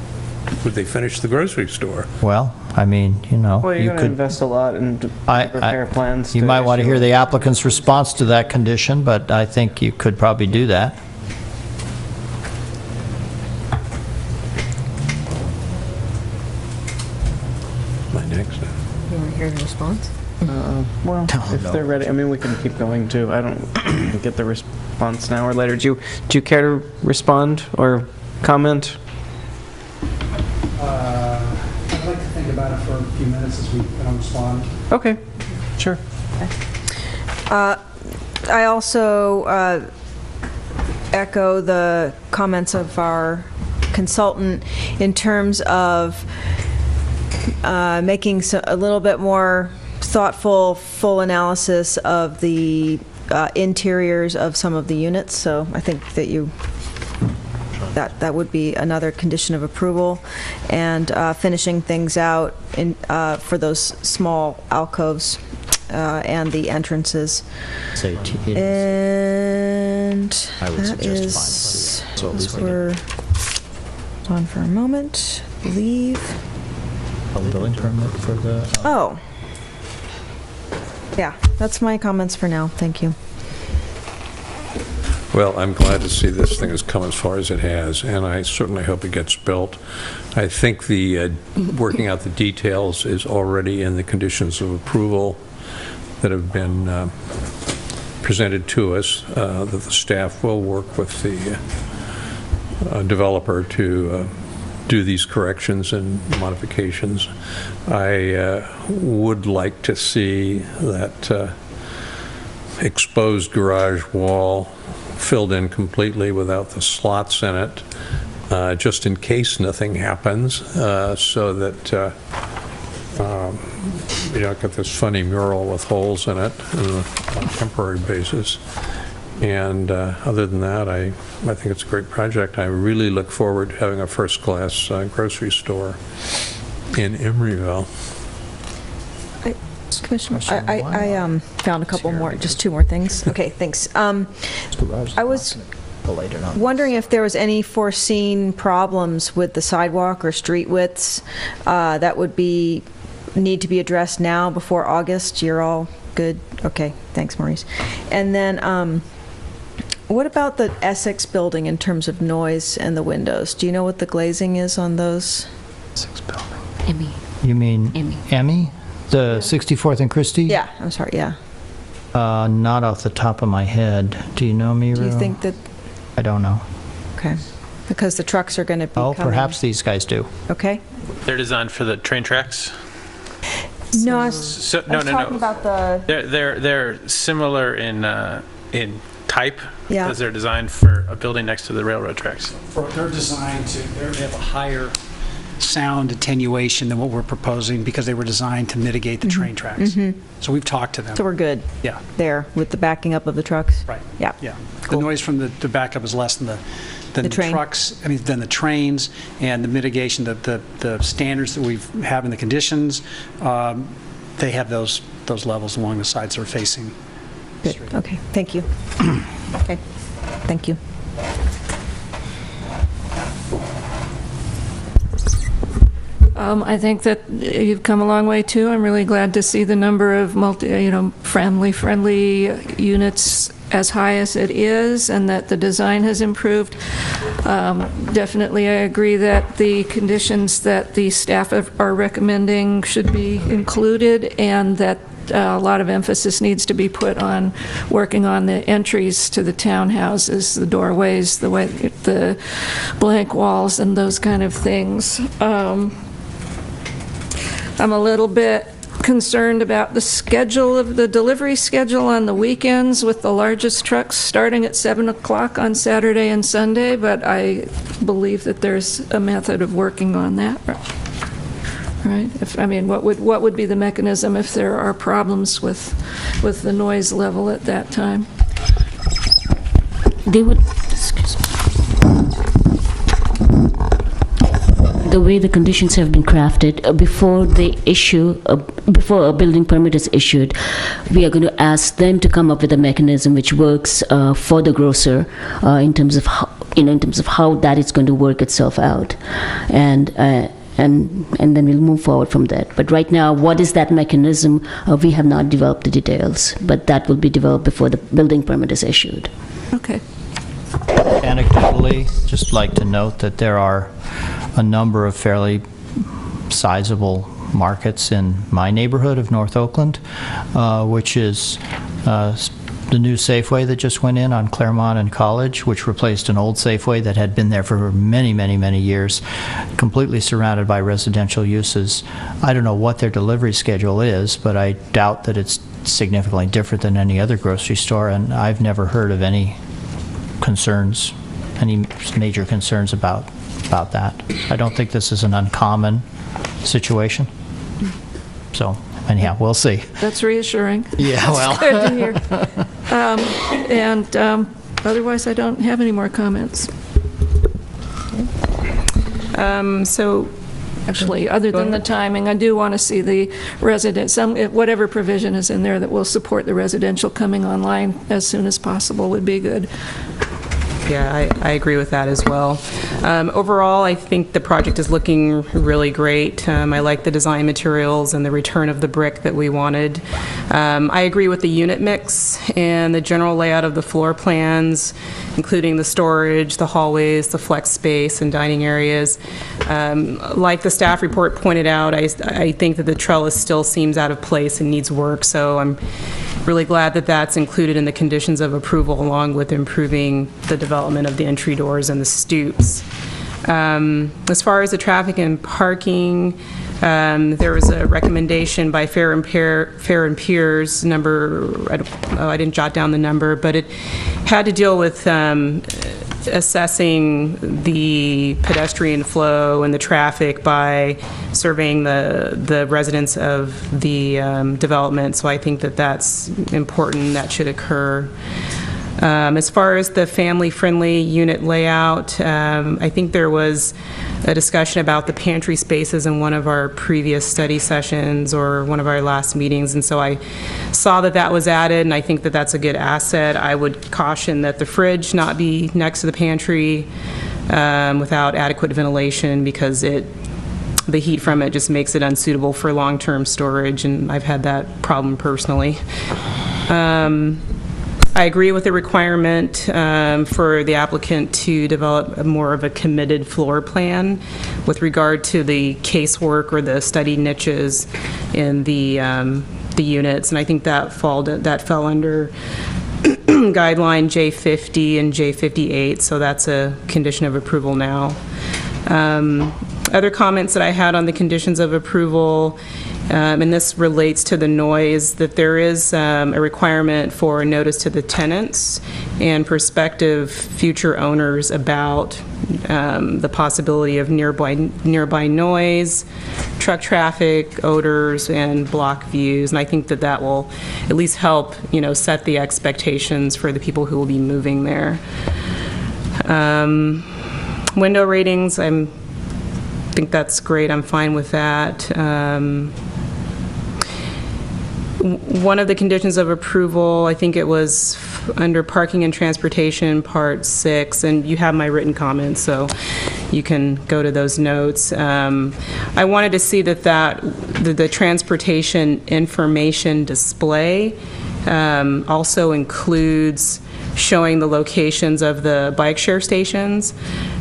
would they finish the grocery store? Well, I mean, you know, Well, you're you going to could invest a lot in repair plans. You might want to hear the applicant's response to that condition, but I think you could probably do that. My next. You want to hear the response? Well, if they're ready, I mean, we can keep going too. I don't get the response now or later. Do you care to respond or comment? I'd like to think about it for a few minutes as we respond. Okay, sure. I also echo the comments of our consultant in terms of making a little bit more thoughtful, full analysis of the interiors of some of the units. So I think that that would be another condition of approval, and finishing things out for those small alcoves and the entrances. And that is, we're on for a moment, I believe. A building permit for the... Oh. Yeah, that's my comments for now. Thank you. Well, I'm glad to see this thing has come as far as it has, and I certainly hope it gets built. I think the working out the details is already in the conditions of approval that have been presented to us, that the staff will work with the developer to do these corrections and modifications. I would like to see that exposed garage wall filled in completely without the slots in it, just in case nothing happens, so that you don't get this funny mural with holes in it on a temporary basis. And other than that, I think it's a great project. I really look forward to having a first-class grocery store in Emeryville. Commissioner, I found a couple more, just two more things. Okay, thanks. I was wondering if there was any foreseen problems with the sidewalk or street widths that would need to be addressed now before August. You're all good? Okay, thanks, Maurice. And then what about the Essex building in terms of noise and the windows? Do you know what the glazing is on those? Essex building. Emmy. You mean Emmy? The 64th and Christie? Yeah, I'm sorry, yeah. Not off the top of my head. Do you know, Miro? Do you think that... I don't know. Okay. Because the trucks are going to be coming. Perhaps these guys do. Okay. They're designed for the train tracks? No, I was talking about the... They're similar in type, yeah, because they're designed for a building next to the railroad tracks. They're designed to, they have a higher sound attenuation than what we're proposing because they were designed to mitigate the train tracks. So we've talked to them. So we're good. Yeah. There with the backing up of the trucks. Right. Yeah. Yeah. Cool. The noise from the backup is less than the train. trucks. I mean, than the trains, and the mitigation, the standards that we have in the conditions. They have those levels along the sides they're facing. Good. Okay. Thank you. Okay. Thank you. I think that you've come a long way too. I'm really glad to see the number of family-friendly units as high as it is, and that the design has improved. Definitely, I agree that the conditions that the staff are recommending should be included, and that a lot of emphasis needs to be put on working on the entries to the townhouses, the doorways, the blank walls, and those kind of things. I'm a little bit concerned about the schedule of the delivery schedule on the weekends, with the largest trucks starting at 7 o'clock on Saturday and Sunday, but I believe that there's a method of working on that. Right? What would be the mechanism if there are problems with the noise level at that time? They would, excuse me. The way the conditions have been crafted, before a building permit is issued, we are going to ask them to come up with a mechanism which works for the grocer in terms of how that is going to work itself out, and then we'll move forward from that. But right now, what is that mechanism? We have not developed the details, but that will be developed before the building permit is issued. Okay. Anecdotally, just like to note that there are a number of fairly sizable markets in my neighborhood of North Oakland, which is the new Safeway that just went in on Claremont and College, which replaced an old Safeway that had been there for many, many, many years, completely surrounded by residential uses. I don't know what their delivery schedule is, but I doubt that it's significantly different than any other grocery store, and I've never heard of any concerns, any major concerns about that. I don't think this is an uncommon situation. So, anyhow, we'll see. That's reassuring. Yeah, well. That's good to hear. Otherwise, I don't have any more comments. Actually, other than the timing, I do want to see the whatever provision is in there that will support the residential coming online as soon as possible would be good. Yeah, I agree with that as well. Overall, I think the project is looking really great. I like the design materials and the return of the brick that we wanted. I agree with the unit mix and the general layout of the floor plans, including the storage, the hallways, the flex space, and dining areas. Like the staff report pointed out, I think that the trellis still seems out of place and needs work, so I'm really glad that that's included in the conditions of approval, along with improving the development of the entry doors and the stoops. As far as the traffic and parking, there was a recommendation by Fair and Piers number, I didn't jot down the number, but it had to deal with assessing the pedestrian flow and the traffic by surveying the residents of the development. So I think that that's important, that should occur. As far as the family-friendly unit layout, I think there was a discussion about the pantry spaces in one of our previous study sessions or one of our last meetings, and so I saw that that was added, and I think that that's a good asset. I would caution that the fridge not be next to the pantry without adequate ventilation, because the heat from it just makes it unsuitable for long-term storage, and I've had that problem personally. I agree with the requirement for the applicant to develop more of a committed floor plan with regard to the casework or the study niches in the units, and I think that fell under guideline J50 and J58, so that's a condition of approval now. Other comments that I had on the conditions of approval, and this relates to the noise, that there is a requirement for a notice to the tenants and prospective future owners about the possibility of nearby noise, truck traffic, odors, and block views. And I think that that will at least help, set the expectations for the people who will be moving there. Window ratings, I think that's great. I'm fine with that. One of the conditions of approval, I think it was under parking and transportation, part 6, and you have my written comments, so you can go to those notes. I wanted to see that the transportation information display also includes showing the locations of the bike share stations.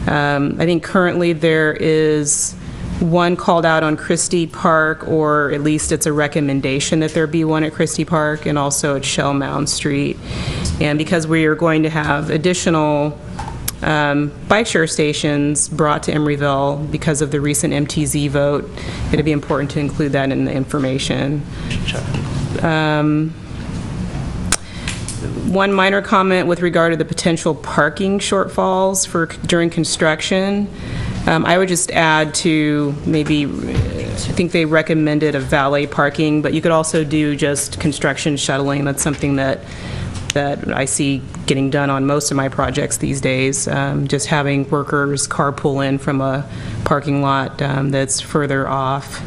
I think currently there is one called out on Christie Park, or at least it's a recommendation that there be one at Christie Park and also at Shell Mound Street. And because we are going to have additional bike share stations brought to Emeryville because of the recent MTZ vote, it'd be important to include that in the information. One minor comment with regard to the potential parking shortfalls during construction. I would just add to maybe, I think they recommended a valet parking, but you could also do just construction shuttling. That's something that I see getting done on most of my projects these days. Just having workers carpool in from a parking lot that's further off.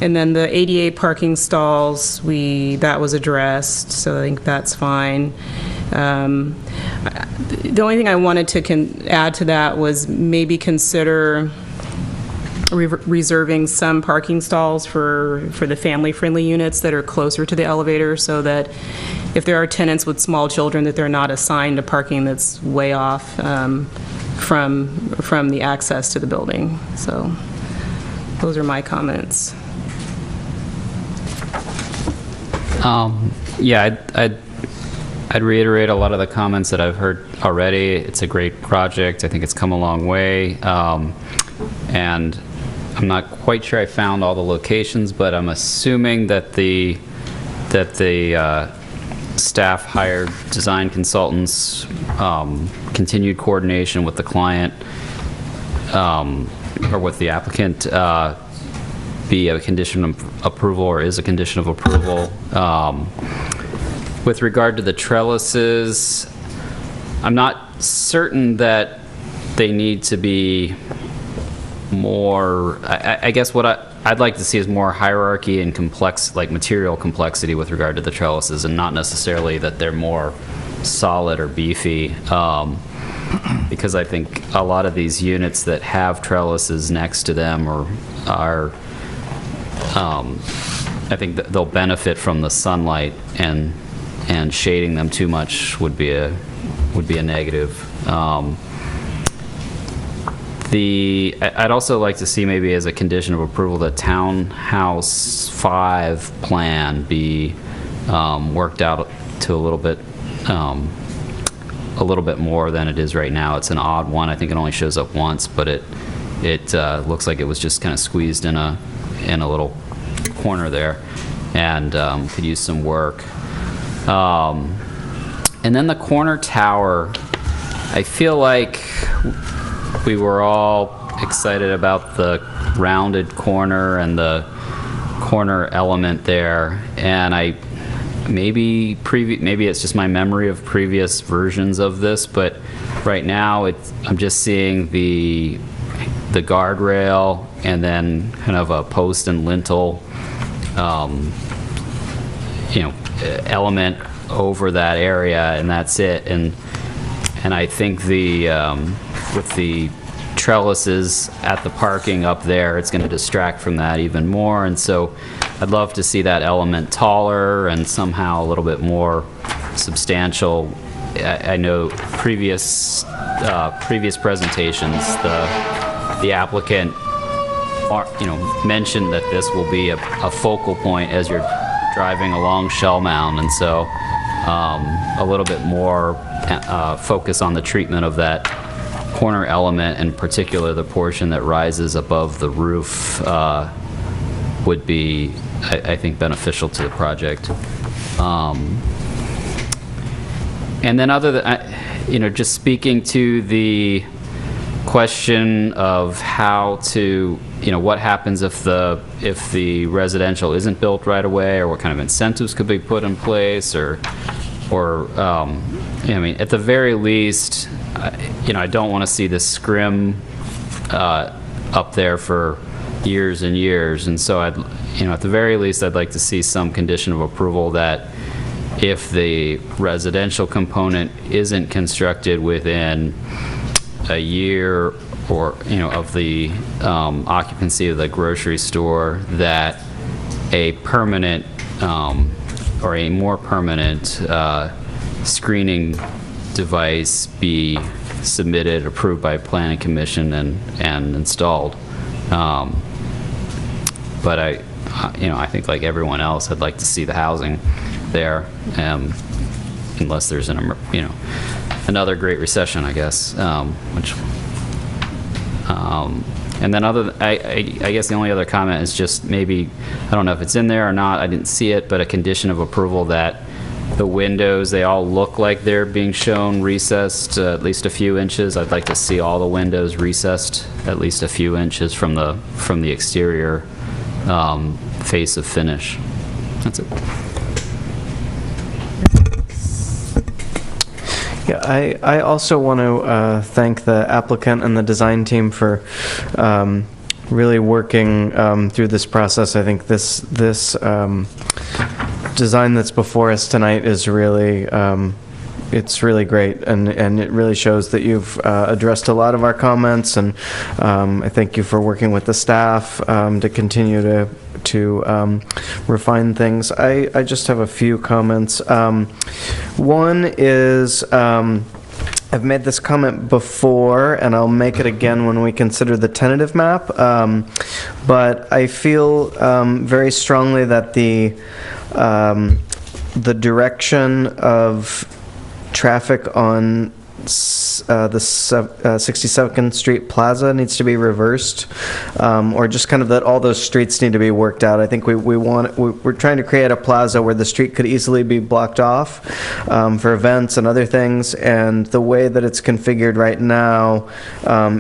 And then the ADA parking stalls, that was addressed, so I think that's fine. The only thing I wanted to add to that was maybe consider reserving some parking stalls for the family-friendly units that are closer to the elevator, so that if there are tenants with small children, that they're not assigned a parking that's way off from the access to the building. So those are my comments. Yeah, I'd reiterate a lot of the comments that I've heard already. It's a great project. I think it's come a long way. And I'm not quite sure I found all the locations, but I'm assuming that the staff hired design consultants, continued coordination with the client, or with the applicant, be a condition of approval, or is a condition of approval. With regard to the trellises, I'm not certain that they need to be more, I guess what I'd like to see is more hierarchy and material complexity with regard to the trellises, and not necessarily that they're more solid or beefy, because I think a lot of these units that have trellises next to them are I think that they'll benefit from the sunlight, and shading them too much would be a negative. I'd also like to see, maybe as a condition of approval, the Townhouse 5 plan be worked out to a little bit more than it is right now. It's an odd one. I think it only shows up once, but it looks like it was just kind of squeezed in a little corner there, and could use some work. And then the corner tower, I feel like we were all excited about the rounded corner and the corner element there, and maybe it's just my memory of previous versions of this, but right now I'm just seeing the guardrail and then kind of a post and lintel element over that area, and that's it. And I think with the trellises at the parking up there, it's going to distract from that even more. And so I'd love to see that element taller and somehow a little bit more substantial. I know previous presentations, the applicant mentioned that this will be a focal point as you're driving along Shell Mound, and so a little bit more focus on the treatment of that corner element, in particular the portion that rises above the roof, would be, I think, beneficial to the project. And then other than, just speaking to the question of how to, what happens if the residential isn't built right away, or what kind of incentives could be put in place, or at the very least, I don't want to see this scrim up there for years and years, and so at the very least, I'd like to see some condition of approval that if the residential component isn't constructed within a year or, of the occupancy of the grocery store, that a permanent or a more permanent screening device be submitted, approved by planning commission, and installed. But I think like everyone else, I'd like to see the housing there, unless there's another great recession, I guess. And then I guess the only other comment is just maybe, I don't know if it's in there or not, I didn't see it, but a condition of approval that the windows, they all look like they're being shown recessed at least a few inches. I'd like to see all the windows recessed at least a few inches from the exterior face of finish. That's it. Yeah, I also want to thank the applicant and the design team for really working through this process. I think this design that's before us tonight is really, it's really great, and it really shows that you've addressed a lot of our comments, and I thank you for working with the staff to continue to refine things. I just have a few comments. One is, I've made this comment before, and I'll make it again when we consider the tentative map, but I feel very strongly that the direction of traffic on the 62nd Street Plaza needs to be reversed, or just kind of that all those streets need to be worked out. I think we're trying to create a plaza where the street could easily be blocked off for events and other things, and the way that it's configured right now,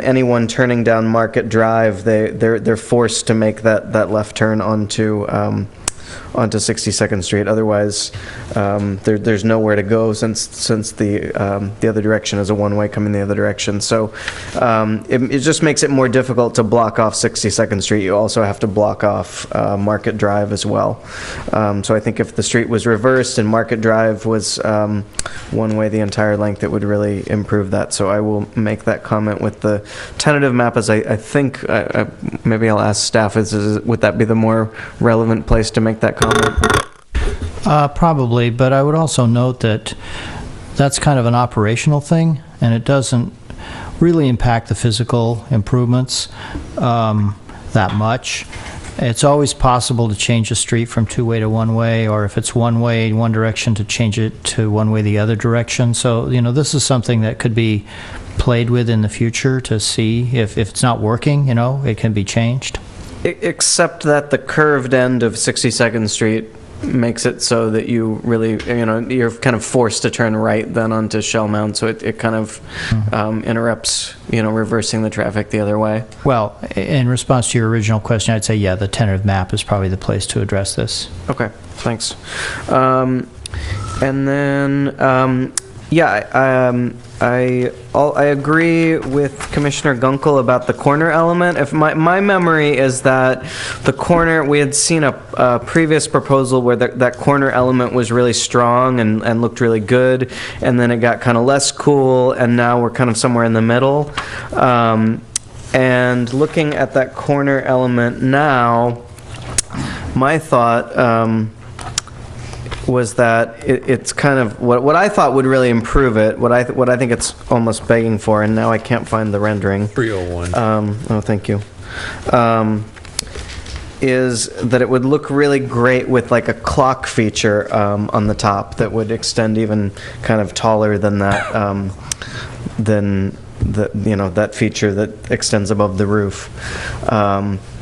anyone turning down Market Drive, they're forced to make that left turn onto 62nd Street. Otherwise, there's nowhere to go since the other direction is a one-way coming the other direction. So it just makes it more difficult to block off 62nd Street. You also have to block off Market Drive as well. So I think if the street was reversed and Market Drive was one way the entire length, it would really improve that. So I will make that comment with the tentative map, as I think maybe I'll ask staff, would that be the more relevant place to make that comment? Probably, but I would also note that that's kind of an operational thing, and it doesn't really impact the physical improvements that much. It's always possible to change a street from two-way to one-way, or if it's one-way one direction, to change it to one-way the other direction. So, this is something that could be played with in the future to see if it's not working, it can be changed. Except that the curved end of 62nd Street makes it so that you really, you're kind of forced to turn right then onto Shell Mound, so it kind of interrupts, reversing the traffic the other way. Well, in response to your original question, I'd say, yeah, the tentative map is probably the place to address this. Okay, thanks. And then, I agree with Commissioner Gunkel about the corner element. If my memory is that the corner, we had seen a previous proposal where that corner element was really strong and looked really good, and then it got kind of less cool, and now we're kind of somewhere in the middle. And looking at that corner element now, my thought was that it's kind of what I thought would really improve it, what I think it's almost begging for, and now I can't find the rendering. 301. Oh, thank you. Is that it would look really great with like a clock feature on the top that would extend even kind of taller than that, that feature that extends above the roof.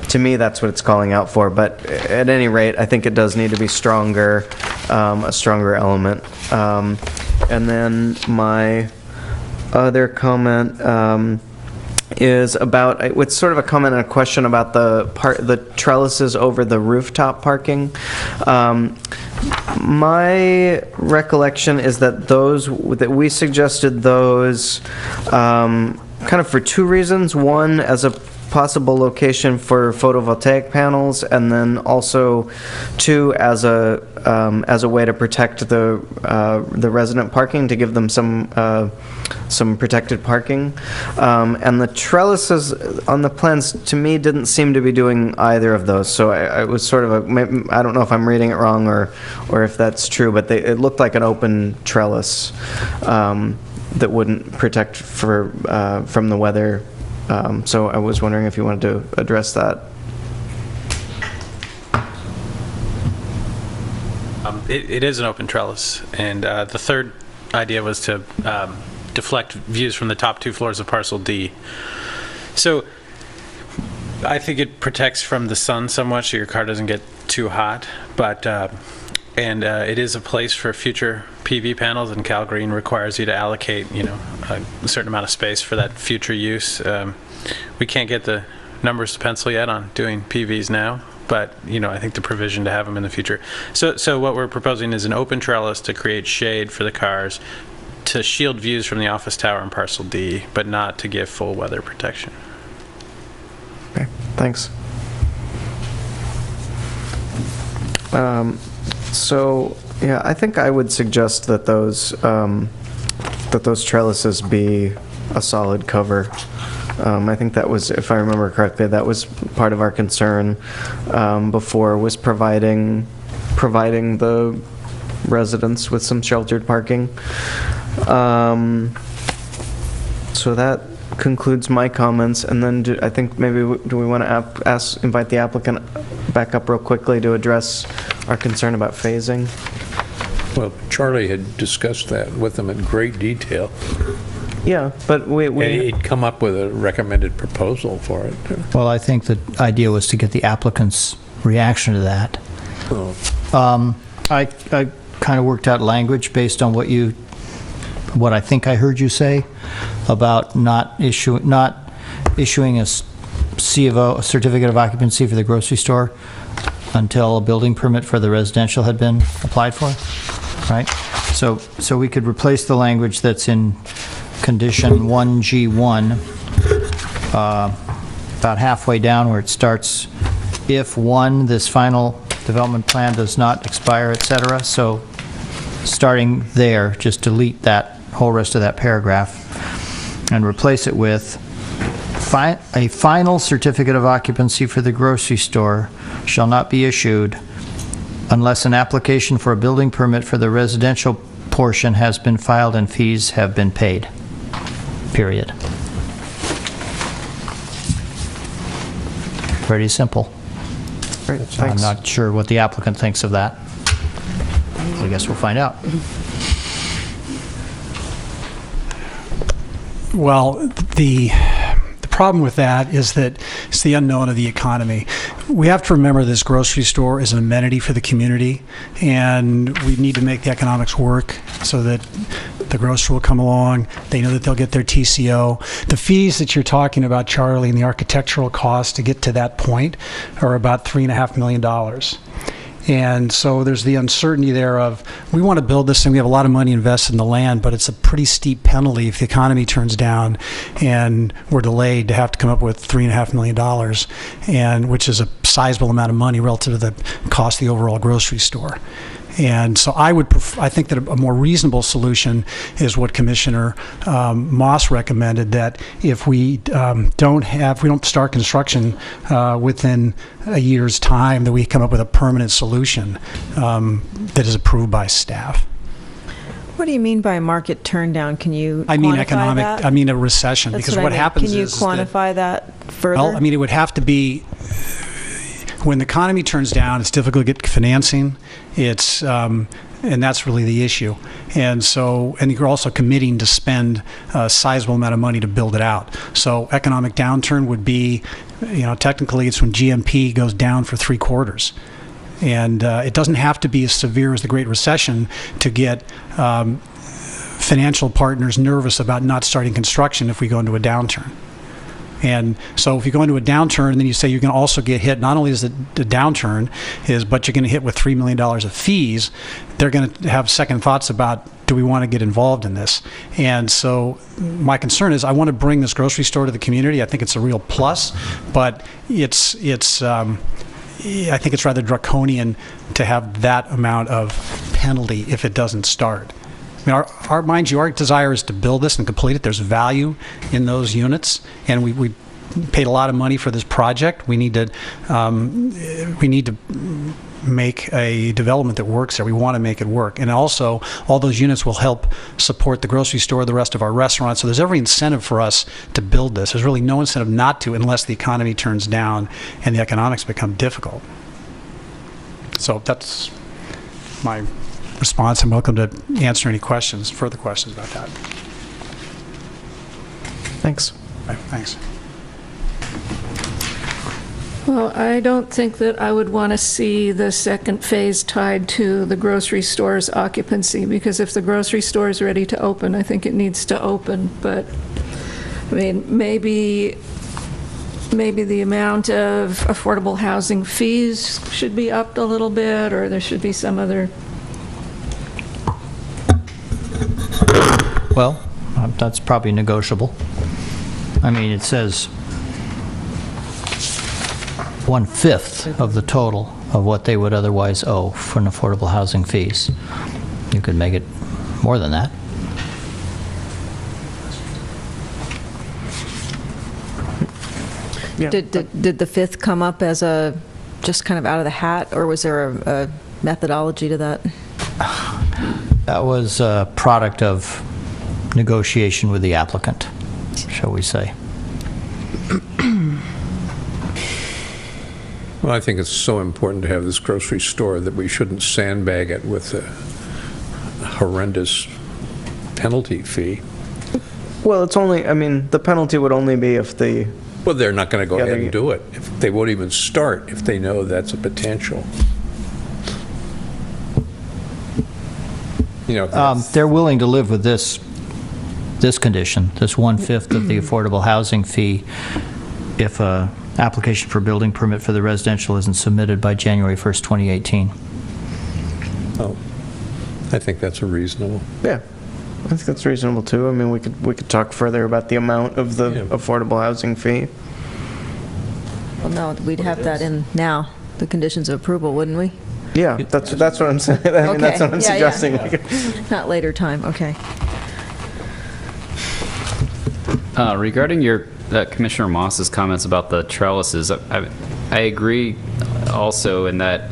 To me, that's what it's calling out for. But at any rate, I think it does need to be stronger, a stronger element. And then my other comment is about, it's sort of a comment and a question about the trellises over the rooftop parking. My recollection is that we suggested those kind of for two reasons. One, as a possible location for photovoltaic panels, and then also two, as a as a way to protect the resident parking, to give them some protected parking. And the trellises on the plans, to me, didn't seem to be doing either of those. So I was sort of I don't know if I'm reading it wrong or if that's true, but it looked like an open trellis that wouldn't protect from the weather. So I was wondering if you wanted to address that. It is an open trellis, and the third idea was to deflect views from the top 2 floors of Parcel D. So I think it protects from the sun somewhat, so your car doesn't get too hot. But it is a place for future PV panels, and Cal Green requires you to allocate, a certain amount of space for that future use. We can't get the numbers to pencil yet on doing PVs now, but I think the provision to have them in the future. So what we're proposing is an open trellis to create shade for the cars, to shield views from the office tower in Parcel D, but not to give full weather protection. Okay, thanks. So yeah, I think I would suggest that those trellises be a solid cover. I think that was, if I remember correctly, that was part of our concern before, was providing the residents with some sheltered parking. So that concludes my comments, and then I think maybe do we want to invite the applicant back up real quickly to address our concern about phasing? Well, Charlie had discussed that with them in great detail. Yeah, but he'd come up with a recommended proposal for it. Well, I think the idea was to get the applicant's reaction to that. Oh. I kind of worked out language based on what I think I heard you say about not issuing a C of O, a certificate of occupancy for the grocery store until a building permit for the residential had been applied for, right? So we could replace the language that's in condition 1G1 about halfway down where it starts, if one, this final development plan does not expire, etc. So starting there, just delete that whole rest of that paragraph and replace it with a final certificate of occupancy for the grocery store shall not be issued unless an application for a building permit for the residential portion has been filed and fees have been paid. Period. Pretty simple. Great, I'm thanks. not sure what the applicant thinks of that. I guess we'll find out. Well, the problem with that is that it's the unknown of the economy. We have to remember this grocery store is an amenity for the community, and we need to make the economics work so that the grocer will come along. They know that they'll get their TCO. The fees that you're talking about, Charlie, and the architectural costs to get to that point are about $3.5 million. And so there's the uncertainty there of, we want to build this and we have a lot of money invested in the land, but it's a pretty steep penalty if the economy turns down and we're delayed to have to come up with $3.5 million, and which is a sizable amount of money relative to the cost of the overall grocery store. And so I think that a more reasonable solution is what Commissioner Moss recommended, that if we don't start construction within a year's time, that we come up with a permanent solution that is approved by staff. What do you mean by market turndown? Can you I mean quantify economic, that? I mean a recession. That's Because what I what mean. happens Can you is quantify that further? Well, I mean, it would have to be, when the economy turns down, it's difficult to get financing. It's and that's really the issue. And so, and you're also committing to spend a sizable amount of money to build it out. So economic downturn would be, technically it's when GMP goes down for 3 quarters. And it doesn't have to be as severe as the Great Recession to get financial partners nervous about not starting construction if we go into a downturn. And so if you go into a downturn and then you say you're going to also get hit, not only is it the downturn, but you're going to hit with $3 million of fees, they're going to have second thoughts about, do we want to get involved in this? And so my concern is, I want to bring this grocery store to the community. I think it's a real plus, but it's I think it's rather draconian to have that amount of penalty if it doesn't start. I mean, mind you, our desire is to build this and complete it. There's value in those units, and we paid a lot of money for this project. We need to make a development that works there. We want to make it work. And also, all those units will help support the grocery store, the rest of our restaurants. So there's every incentive for us to build this. There's really no incentive not to unless the economy turns down and the economics become difficult. So that's my response. I'm welcome to answer any questions, further questions about that. Thanks. Right, thanks. Well, I don't think that I would want to see the second phase tied to the grocery store's occupancy, because if the grocery store is ready to open, I think it needs to open. But, I mean, maybe the amount of affordable housing fees should be upped a little bit, or there should be some other... Well, that's probably negotiable. I mean, it says 1/5 of the total of what they would otherwise owe for an affordable housing fees. You could make it more than that. Yeah. Did the fifth come up as a just kind of out of the hat, or was there a methodology to that? That was a product of negotiation with the applicant, shall we say. Well, I think it's so important to have this grocery store that we shouldn't sandbag it with a horrendous penalty fee. Well, it's only, I mean, the penalty would only be if the... Well, they're not going to go ahead and do it. If they won't even start if they know that's a potential. You know, they're willing to live with this condition, this 1/5 of the affordable housing fee, if a application for building permit for the residential isn't submitted by January 1st, 2018. Oh, I think that's a reasonable. Yeah, I think that's reasonable too. I mean, we could talk further about the amount of the affordable housing fee. Well, no, we'd have that in now, the conditions of approval, wouldn't we? Yeah, that's what I'm saying. I mean, that's what I'm suggesting. Yeah. Not later time, okay. Regarding your Commissioner Moss's comments about the trellises, I agree also in that,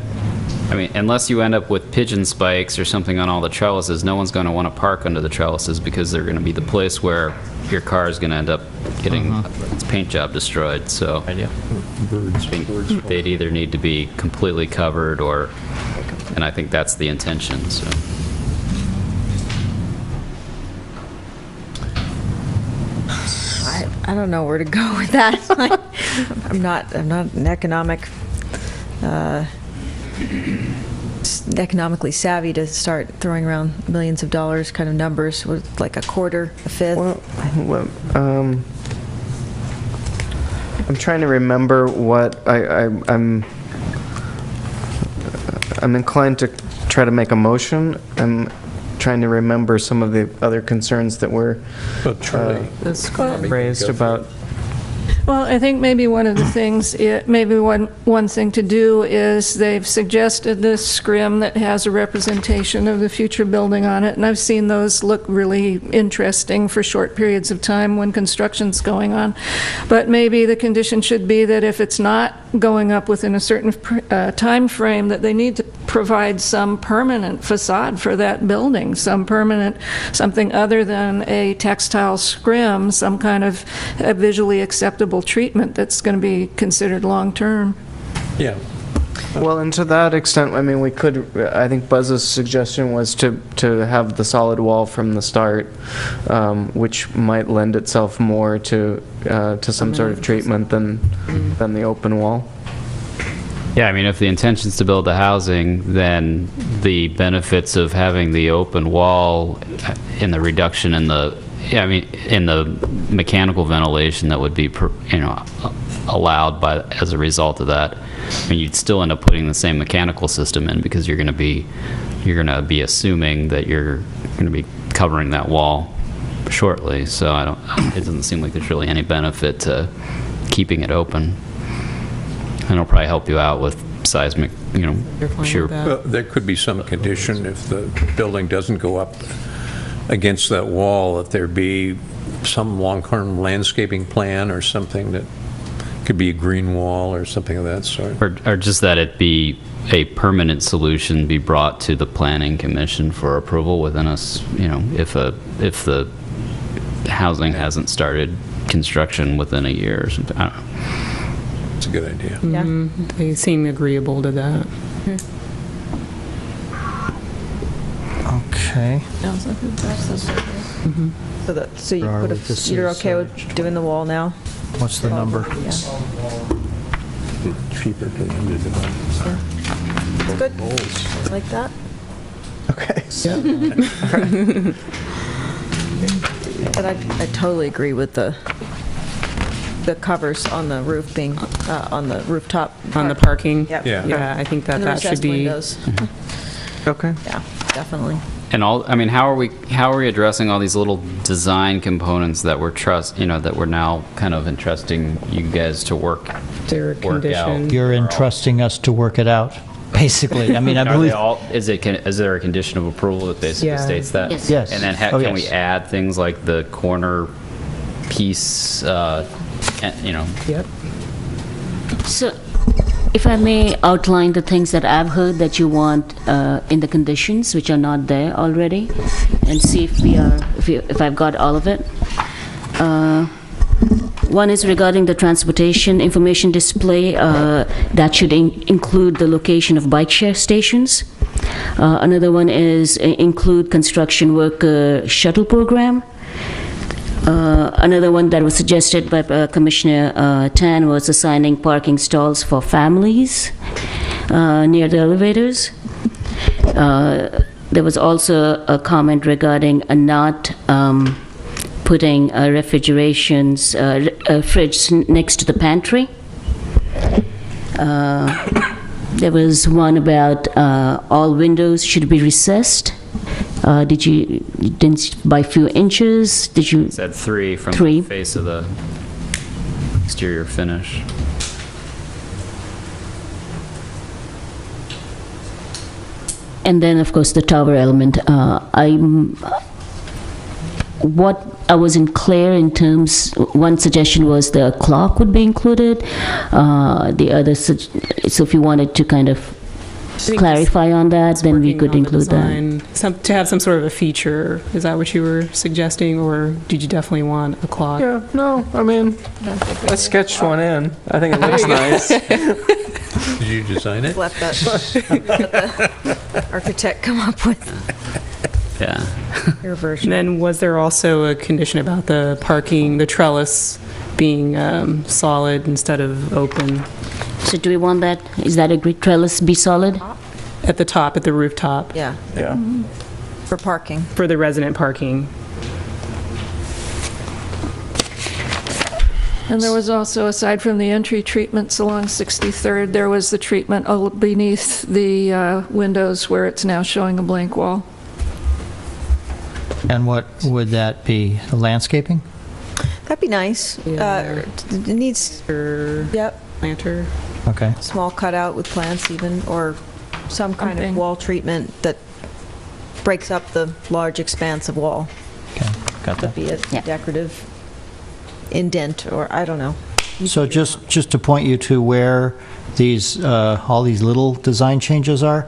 I mean, unless you end up with pigeon spikes or something on all the trellises, no one's going to want to park under the trellises because they're going to be the place where your car is going to end up getting its paint job destroyed. So I think they'd either need to be completely covered or, and I think that's the intention. So. I don't know where to go with that. I'm not an economically savvy to start throwing around millions of dollars kind of numbers with like a quarter, a fifth. Well, I'm trying to remember what I'm inclined to try to make a motion. I'm trying to remember some of the other concerns that were raised about. Well, I think maybe one of the things, maybe one thing to do is they've suggested this scrim that has a representation of the future building on it, and I've seen those look really interesting for short periods of time when construction's going on. But maybe the condition should be that if it's not going up within a certain time frame, that they need to provide some permanent facade for that building, something other than a textile scrim, some kind of visually acceptable treatment that's going to be considered long-term. Yeah. Well, and to that extent, I mean, we could, I think Buzz's suggestion was to have the solid wall from the start, which might lend itself more to some sort of treatment than the open wall. Yeah, I mean, if the intention is to build the housing, then the benefits of having the open wall and the reduction in the, in the mechanical ventilation that would be, allowed as a result of that. I mean, you'd still end up putting the same mechanical system in because you're going to be assuming that you're going to be covering that wall shortly. So it doesn't seem like there's really any benefit to keeping it open. And it'll probably help you out with seismic, You're fine shear. with that? Well, there could be some condition if the building doesn't go up against that wall, that there be some long-term landscaping plan or something that could be a green wall or something of that sort. Or just that it be a permanent solution be brought to the planning commission for approval within us, if the housing hasn't started construction within a year or something. I don't know. It's a good idea. Yeah. They seem agreeable to that. Okay. So you Where are put we? This you're is, okay with doing the wall now? What's the number? Yeah. Cheaper to develop. It's good. Like that? Okay. And I totally agree with the covers on the roof being, on the rooftop. On the parking? Yep. Yeah. Yeah, I think And the that should recessed be. windows. Okay. Yeah, definitely. And how are we addressing all these little design components that we're now kind of entrusting you guys to work Their out? condition. You're entrusting us to work it out, basically. I mean, I Are they believe... all, is there a condition of approval that basically Yeah. states that? Yes. Yes. And then Oh, can we yes. add things like the corner piece, Yep. So, if I may outline the things that I've heard that you want in the conditions, which are not there already, and see if I've got all of it. One is regarding the transportation information display, that should include the location of bike share stations. Another one is include construction worker shuttle program. Another one that was suggested by Commissioner Tan was assigning parking stalls for families near the elevators. There was also a comment regarding not putting fridge next to the pantry. There was one about all windows should be recessed. You didn't by few inches? Did you? it said 3 from Three. the face of the exterior finish. And then, of course, the tower element. What I wasn't clear in terms, one suggestion was the clock would be included. The other, so if you wanted to kind of clarify on that, then we could include that. To have some sort of a feature, is that what you were suggesting, or did you definitely want a clock? Yeah, no, I mean, I sketched one in. I think it looks nice. Did you design it? Let the architect come up with Yeah. your version. And then was there also a condition about the parking, the trellis being solid instead of open? So do we want that, is that agreed, trellis be solid? At the top, at the rooftop? Yeah, Yeah. for parking. For the resident parking? And there was also, aside from the entry treatments along 63rd, there was the treatment beneath the windows where it's now showing a blank wall. And what would that be? Landscaping? That'd be nice. Yeah. It needs, yep, Planter? Okay. small cutout with plants even, or some kind of Something. wall treatment that breaks up the large expanse of wall. Okay, got that. Be a Yeah. decorative indent, or I don't know. So just to point you to where these, all these little design changes are,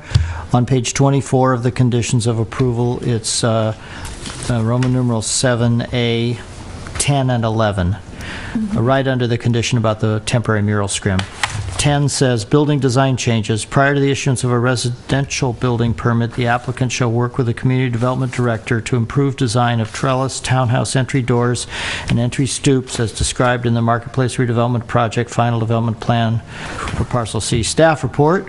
on page 24 of the conditions of approval, it's Roman numeral 7A, 10 and 11, right under the condition about the temporary mural scrim. 10 says, building design changes. Prior to the issuance of a residential building permit, the applicant shall work with the community development director to improve design of trellis, townhouse entry doors, and entry stoops as described in the Marketplace Redevelopment Project Final Development Plan for Parcel C staff report.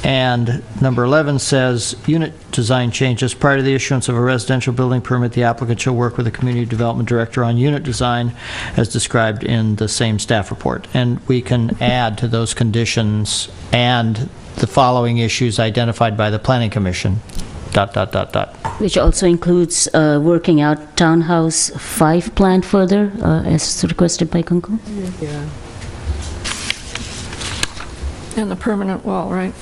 And number 11 says, unit design changes. Prior to the issuance of a residential building permit, the applicant shall work with the community development director on unit design as described in the same staff report. And we can add to those conditions and the following issues identified by the Planning Commission, ... Which also includes working out Townhouse 5 plan further, as requested by Kunkel. Yeah. And the permanent wall, right?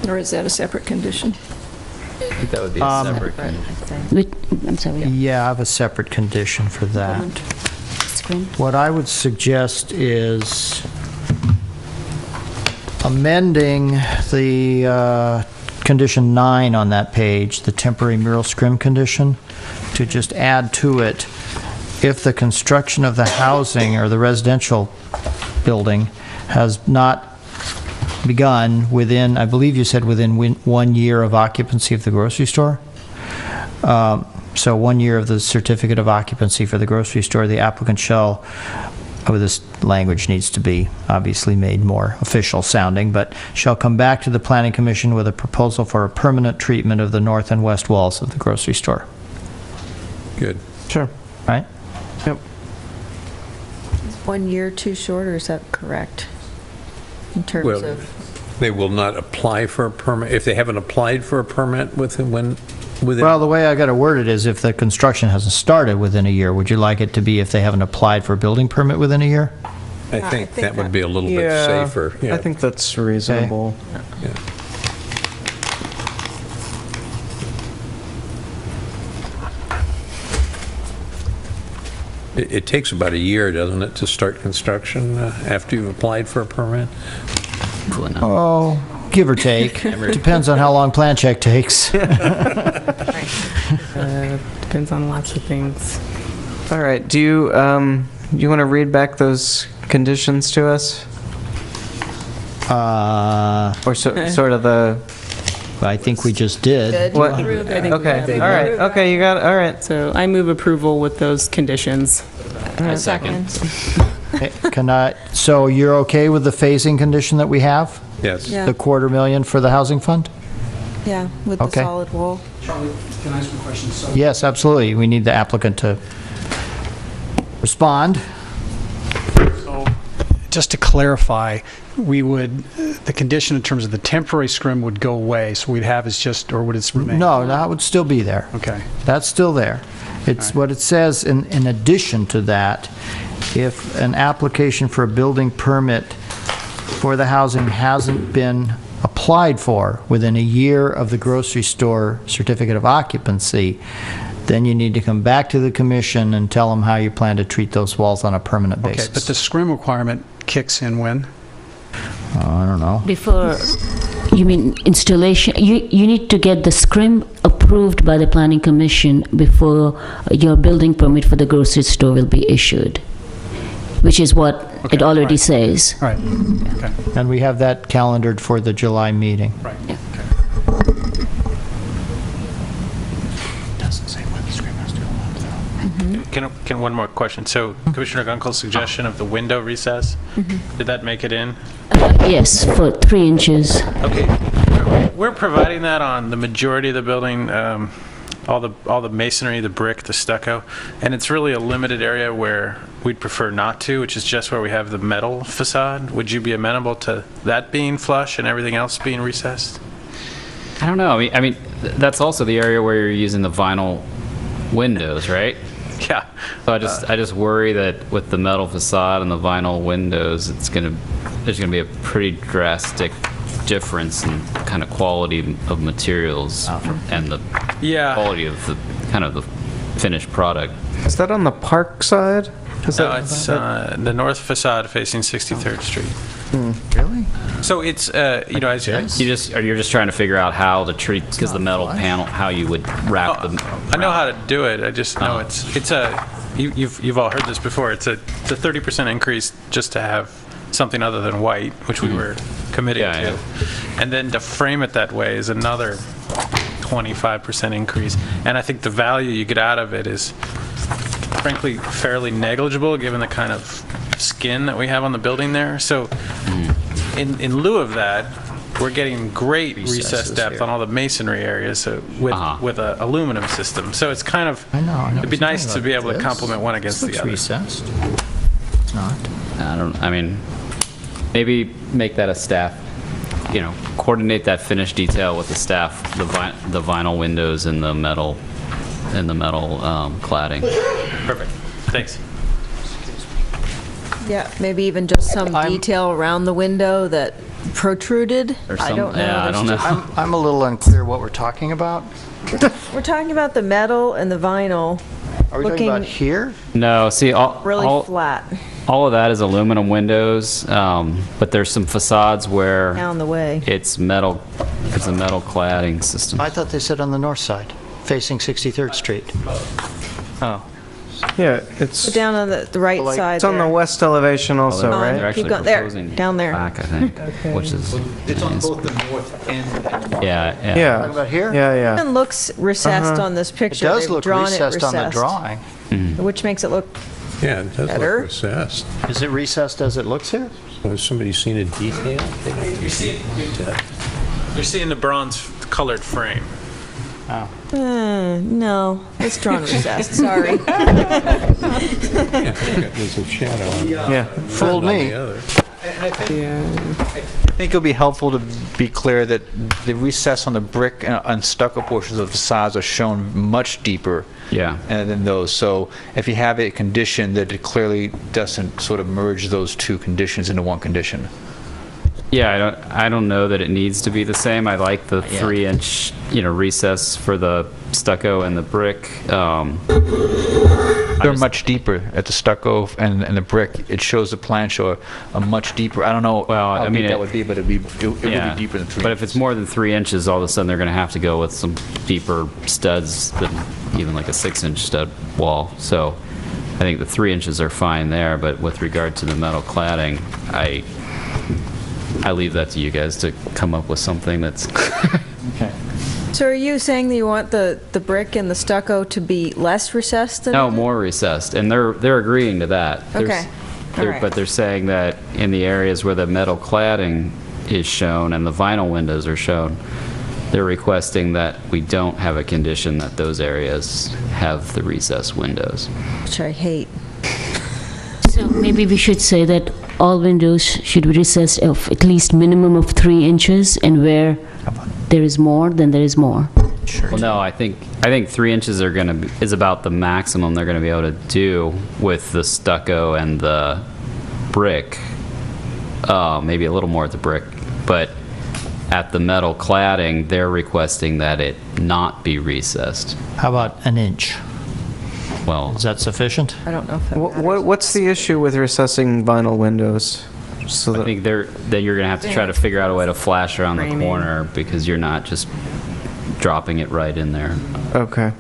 Or is that a separate condition? I think that would be a separate condition. I'm sorry. Yeah, I have a separate condition for that. Screen. What I would suggest is amending the condition 9 on that page, the temporary mural scrim condition, to just add to it, if the construction of the housing or the residential building has not begun within, I believe you said within 1 year of occupancy of the grocery store. So 1 year of the certificate of occupancy for the grocery store, the applicant shall, this language needs to be obviously made more official sounding, but shall come back to the Planning Commission with a proposal for a permanent treatment of the north and west walls of the grocery store. Good. Sure. Right? Yep. Is 1 year too short, or is that correct? In terms Well, of... they will not apply for a permit, if they haven't applied for a permit within. Well, the way I got to word it is if the construction hasn't started within a year, would you like it to be if they haven't applied for a building permit within a year? I think that would be a little bit safer. I think that's reasonable. Yeah. It takes about a year, doesn't it, to start construction after you've applied for a permit? Oh, give or take. Depends on how long plan check takes. Depends on lots of things. All right. Do you want to read back those conditions to us? Or sort of the... I think we just did. What? I think we Okay. have All right. Okay. You got it. All right. So I move approval with those conditions. I second. So you're okay with the phasing condition that we have? Yes. Yeah. The $250,000 for the housing fund? Yeah, with the Okay. solid wall. Charlie, can I ask you a question? So Yes, absolutely. We need the applicant to respond. just to clarify, the condition in terms of the temporary scrim would go away, so we'd have is just, or would it remain? No, that would still be there. Okay. That's still there. It's what it says in addition to that, if an application for a building permit for the housing hasn't been applied for within a year of the grocery store certificate of occupancy, then you need to come back to the commission and tell them how you plan to treat those walls on a permanent basis. Okay, but the scrim requirement kicks in when? I don't know. Before, you mean installation, you need to get the scrim approved by the planning commission before your building permit for the grocery store will be issued, which is what it already says. Right. Okay. And we have that calendared for the July meeting. Right. Yeah. Doesn't say when the scrim has to go up, though. Can one more question? So Commissioner Gunkel's suggestion of the window recess, did that make it in? Yes, for 3 inches. Okay. We're providing that on the majority of the building, all the masonry, the brick, the stucco, and it's really a limited area where we'd prefer not to, which is just where we have the metal facade. Would you be amenable to that being flush and everything else being recessed? I don't know. I mean, that's also the area where you're using the vinyl windows, right? Yeah. So I just worry that with the metal facade and the vinyl windows, there's gonna be a pretty drastic difference in kind of quality of materials and the quality of the kind of the finished product. Is that on the park side? No, it's the north facade facing 63rd Street. Really? So it's as You're just trying to figure out how to treat, because the metal panel, how you would wrap them. I know how to do it. I just know it's a you've all heard this before. It's a 30% increase just to have something other than white, which we were committing to, and then to frame it that way is another 25% increase. And I think the value you get out of it is frankly fairly negligible given the kind of skin that we have on the building there. So in lieu of that, we're getting great recess depth on all the masonry areas, so with an aluminum system. So it's kind of, I know it'd be nice to be able to complement one against the other. Recessed. It's not. I mean, maybe make that a staff, coordinate that finish detail with the staff, the vinyl windows and the metal cladding. Perfect. Thanks. Yeah, maybe even just some detail around the window that protruded. Or I some- don't know. yeah, I don't know. I'm a little unclear what we're talking about. We're talking about the metal and the vinyl. Are we talking about here? No, see, Really flat all of that is aluminum windows, but there's some facades where down the way. it's metal, it's a metal cladding system. I thought they said on the north side, facing 63rd Street. Oh. Yeah, it's Down on the right side it's on the there. west elevation also, They're right? actually Keep going there, proposing down there. back, I think, which is It's on nice. both the north and Yeah, yeah. Yeah. Talking about here? Yeah, yeah. It looks recessed on this It picture. does They've look drawn it recessed on the drawing. which makes it look Yeah, it does Better. look recessed. Is it recessed as it looks here? Has somebody seen a detail? You're seeing the bronze-colored frame. Oh. no, it's drawn recessed. Sorry. Yeah, there's a shadow on Yeah. Fooled on me. the other. I think it'll be helpful to be clear that the recess on the brick and stucco portions of the facades are shown much deeper Yeah. than those. So if you have a condition that it clearly doesn't sort of merge those two conditions into one condition. Yeah, I don't know that it needs to be the same. I like the 3-inch, recess for the stucco and the brick. They're much deeper at the stucco and the brick. It shows the plan show a much deeper. I don't know how deep that would be, but it would be deeper than 3 But if it's more than 3 inches, all of a sudden they're going to have to go with some deeper studs than even like a 6-inch stud wall. So I think the 3 inches are fine there, but with regard to the metal cladding, I leave that to you guys to come up with something that's... Okay. So are you saying that you want the brick and the stucco to be less recessed than? No, more recessed, and they're agreeing to that. Okay. All right. But they're saying that in the areas where the metal cladding is shown and the vinyl windows are shown, they're requesting that we don't have a condition that those areas have the recessed windows. Which I hate. So maybe we should say that all windows should be recessed of at least minimum of 3 inches, and where there is more, then there is more. Well, no, I think 3 inches is about the maximum they're going to be able to do with the stucco and the brick. Maybe a little more at the brick, but at the metal cladding, they're requesting that it not be recessed. How about an inch? Well, Is that sufficient? I don't know if that What's the issue with recessing vinyl windows? So I think that you're going to have to try to figure out a way to flash around the corner because you're not just dropping it right in there. Okay.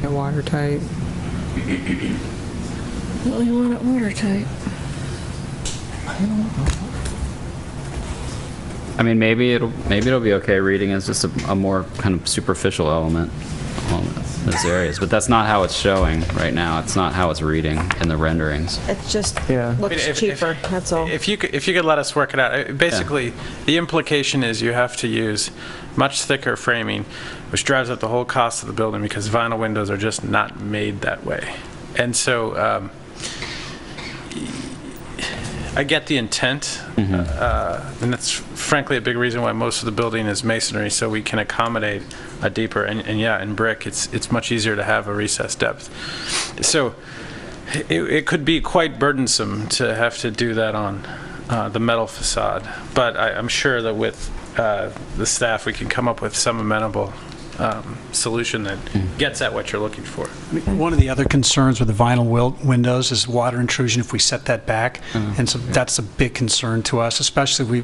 Watertight. Well, you want it watertight. I mean, maybe it'll be okay reading as just a more kind of superficial element on those areas, but that's not how it's showing right now. It's not how it's reading in the renderings. It just Yeah. looks cheaper, that's all. If you could let us work it out. Basically, the implication is you have to use much thicker framing, which drives up the whole cost of the building because vinyl windows are just not made that way. And so I get the intent, and that's frankly a big reason why most of the building is masonry, so we can accommodate a deeper, and yeah, in brick, it's much easier to have a recessed depth. So it could be quite burdensome to have to do that on the metal facade, but I'm sure that with the staff, we can come up with some amenable solution that gets at what you're looking for. One of the other concerns with the vinyl windows is water intrusion if we set that back. And so that's a big concern to us, especially if we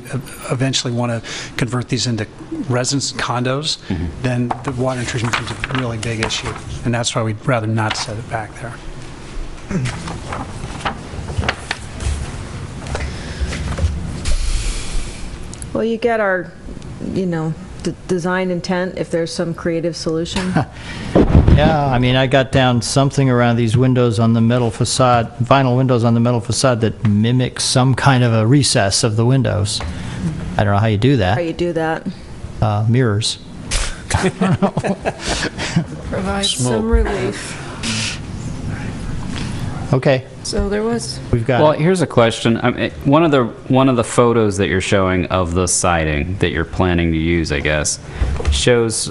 eventually want to convert these into residence condos, then the water intrusion becomes a really big issue. And that's why we'd rather not set it back there. Well, you get our, design intent if there's some creative solution. Yeah, I mean, I got down something around these windows on the metal facade, vinyl windows on the metal facade that mimic some kind of a recess of the windows. I don't know how you do How that. you do that. Mirrors. Provide some relief. Okay, So there was, we've got Well, it. here's a question. I mean, one of the photos that you're showing of the siding that you're planning to use, I guess, shows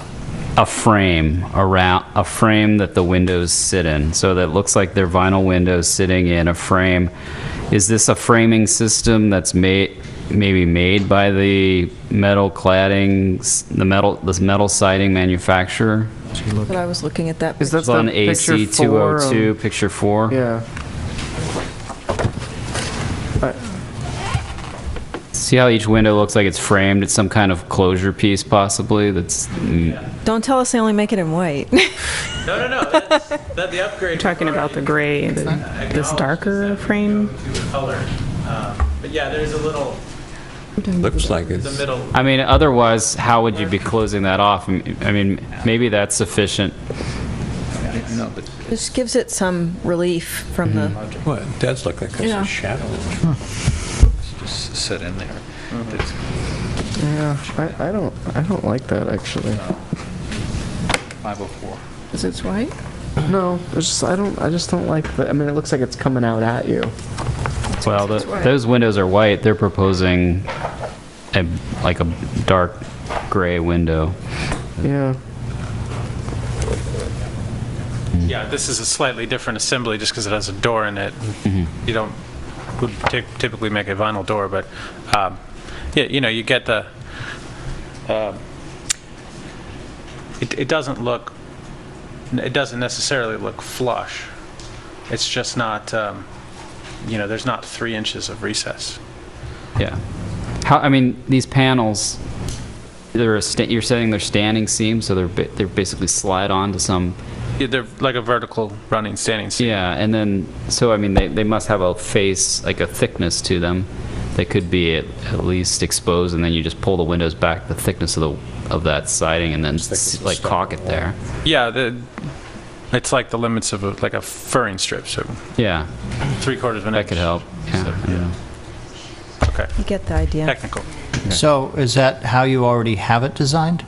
a frame that the windows sit in. So that looks like they're vinyl windows sitting in a frame. is this a framing system that's maybe made by the metal cladding, this metal siding manufacturer? But I was looking at that. Is that It's on the picture AC 202, 4? picture 4. Yeah. See how each window looks like it's framed? It's some kind of closure piece, possibly. That's. Don't tell us they only make it in white. No. That the upgrade. Talking about the gray, this darker frame. Color. But yeah, there's a little. Looks like it's. The middle. I mean, otherwise, how would you be closing that off? I mean, maybe that's sufficient. No, but This gives it some relief from the. Well, it does look like there's Yeah. a shadow. just sit in there. Yeah, I don't like that actually. 504. Is it white? No, it's just I just don't like the. I mean, it looks like it's coming out at you. Well, those windows are white. They're proposing like a dark gray window. Yeah. Yeah, this is a slightly different assembly just because it has a door in it. You don't would typically make a vinyl door, but yeah, you get the. It doesn't look. It doesn't necessarily look flush. It's just not. There's not 3 inches of recess. Yeah. I mean, these panels, you're saying they're standing seams, so they're basically slide onto some. Yeah, they're like a vertical running standing seam. Yeah, and then so I mean they must have a face, like a thickness to them. They could be at least exposed, and then you just pull the windows back the thickness of that siding, and then like caulk it there. Yeah, it's like the limits of a furring strip. So yeah, 3/4 of an inch. That could help. Yeah. So, yeah. Okay. You get the idea. Technical. So is that how you already have it designed?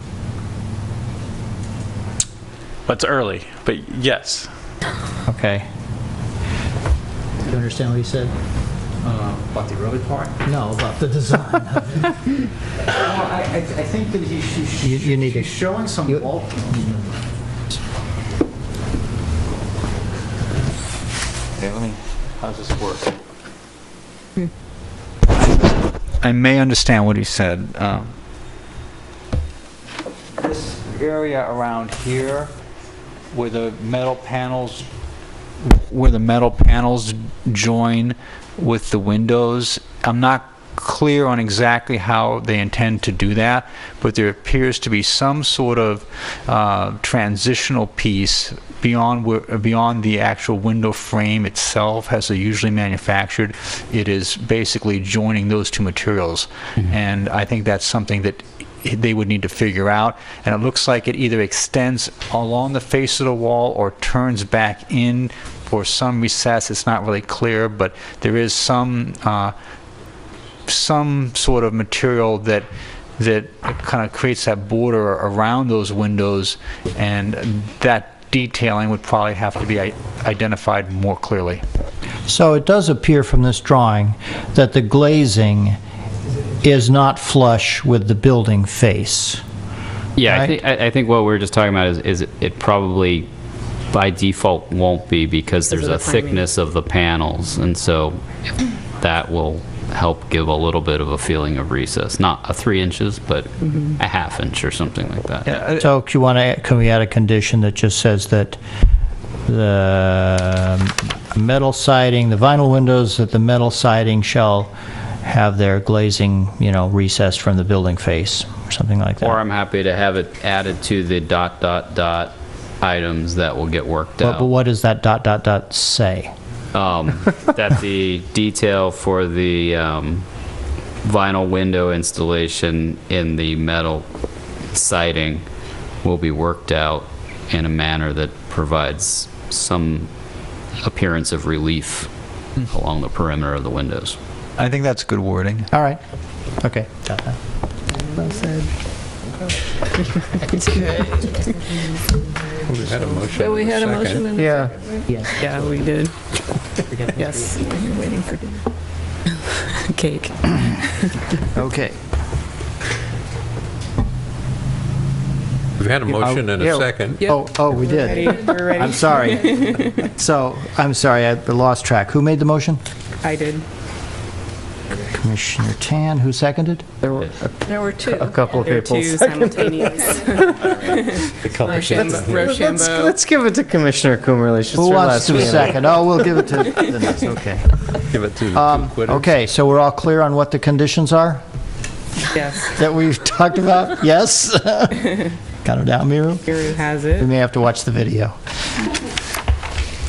But it's early, but yes. Okay. Do you understand what he said? About the early part? No, about the design. Well, I think that You need to. she's showing some wall. Okay, how's this work? I may understand what he said. This area around here, where the metal panels join with the windows, I'm not clear on exactly how they intend to do that, but there appears to be some sort of transitional piece beyond the actual window frame itself, as they're usually manufactured. It is basically joining those two materials, and I think that's something that they would need to figure out. And it looks like it either extends along the face of the wall or turns back in for some recess. It's not really clear, but there is some sort of material that kind of creates that border around those windows, and that detailing would probably have to be identified more clearly. So it does appear from this drawing that the glazing is not flush with the building face. Yeah, right? I think what we were just talking about is it probably by default won't be because there's a thickness of the panels, and so that will help give a little bit of a feeling of recess. Not a 3 inches, but a ½ inch or something like that. So can we add a condition that just says that the metal siding, the vinyl windows, that the metal siding shall have their glazing, recessed from the building face, or something like that? Or I'm happy to have it added to the ... items that will get worked out. But what does that ... say? That the detail for the vinyl window installation in the metal siding will be worked out in a manner that provides some appearance of relief along the perimeter of the windows. I think that's good wording. All right. Okay. Got that. Well said. We had a motion. So we had a second. motion and a Yeah. second, right? Yes. Yeah, we did. Yes. You're waiting for dinner. Cake. Okay. We've had a motion and a second. Oh, we did. We're ready. I'm sorry. So, I'm sorry, I lost track. Who made the motion? I did. Commissioner Tan, who seconded? There were There were two. a couple of There are people. two simultaneous. Rochambeau. Let's give it to Commissioner Coomerly. She's Who her wants last to meeting. second? Oh, we'll give it to the next, okay. Give it to the two quitters. Okay, so we're all clear on what the conditions are Yes. that we've talked about? Yes? Got them down, Miru? Miru has We it. may have to watch the video.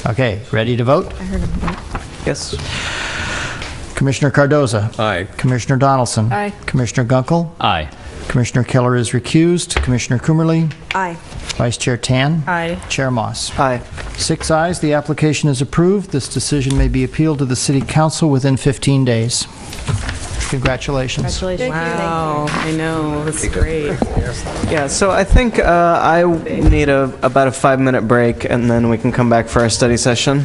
Okay, ready to vote? Yes. Commissioner Cardoza? Aye. Commissioner Donaldson? Aye. Commissioner Gunkel? Aye. Commissioner Keller is recused. Commissioner Coomerly? Aye. Vice Chair Tan? Aye. Chair Moss? Aye. 6 ayes, the application is approved. This decision may be appealed to the City Council within 15 days. Congratulations. Wow, I know, that's great. Yeah, so I think I need about a 5-minute break, and then we can come back for our study session.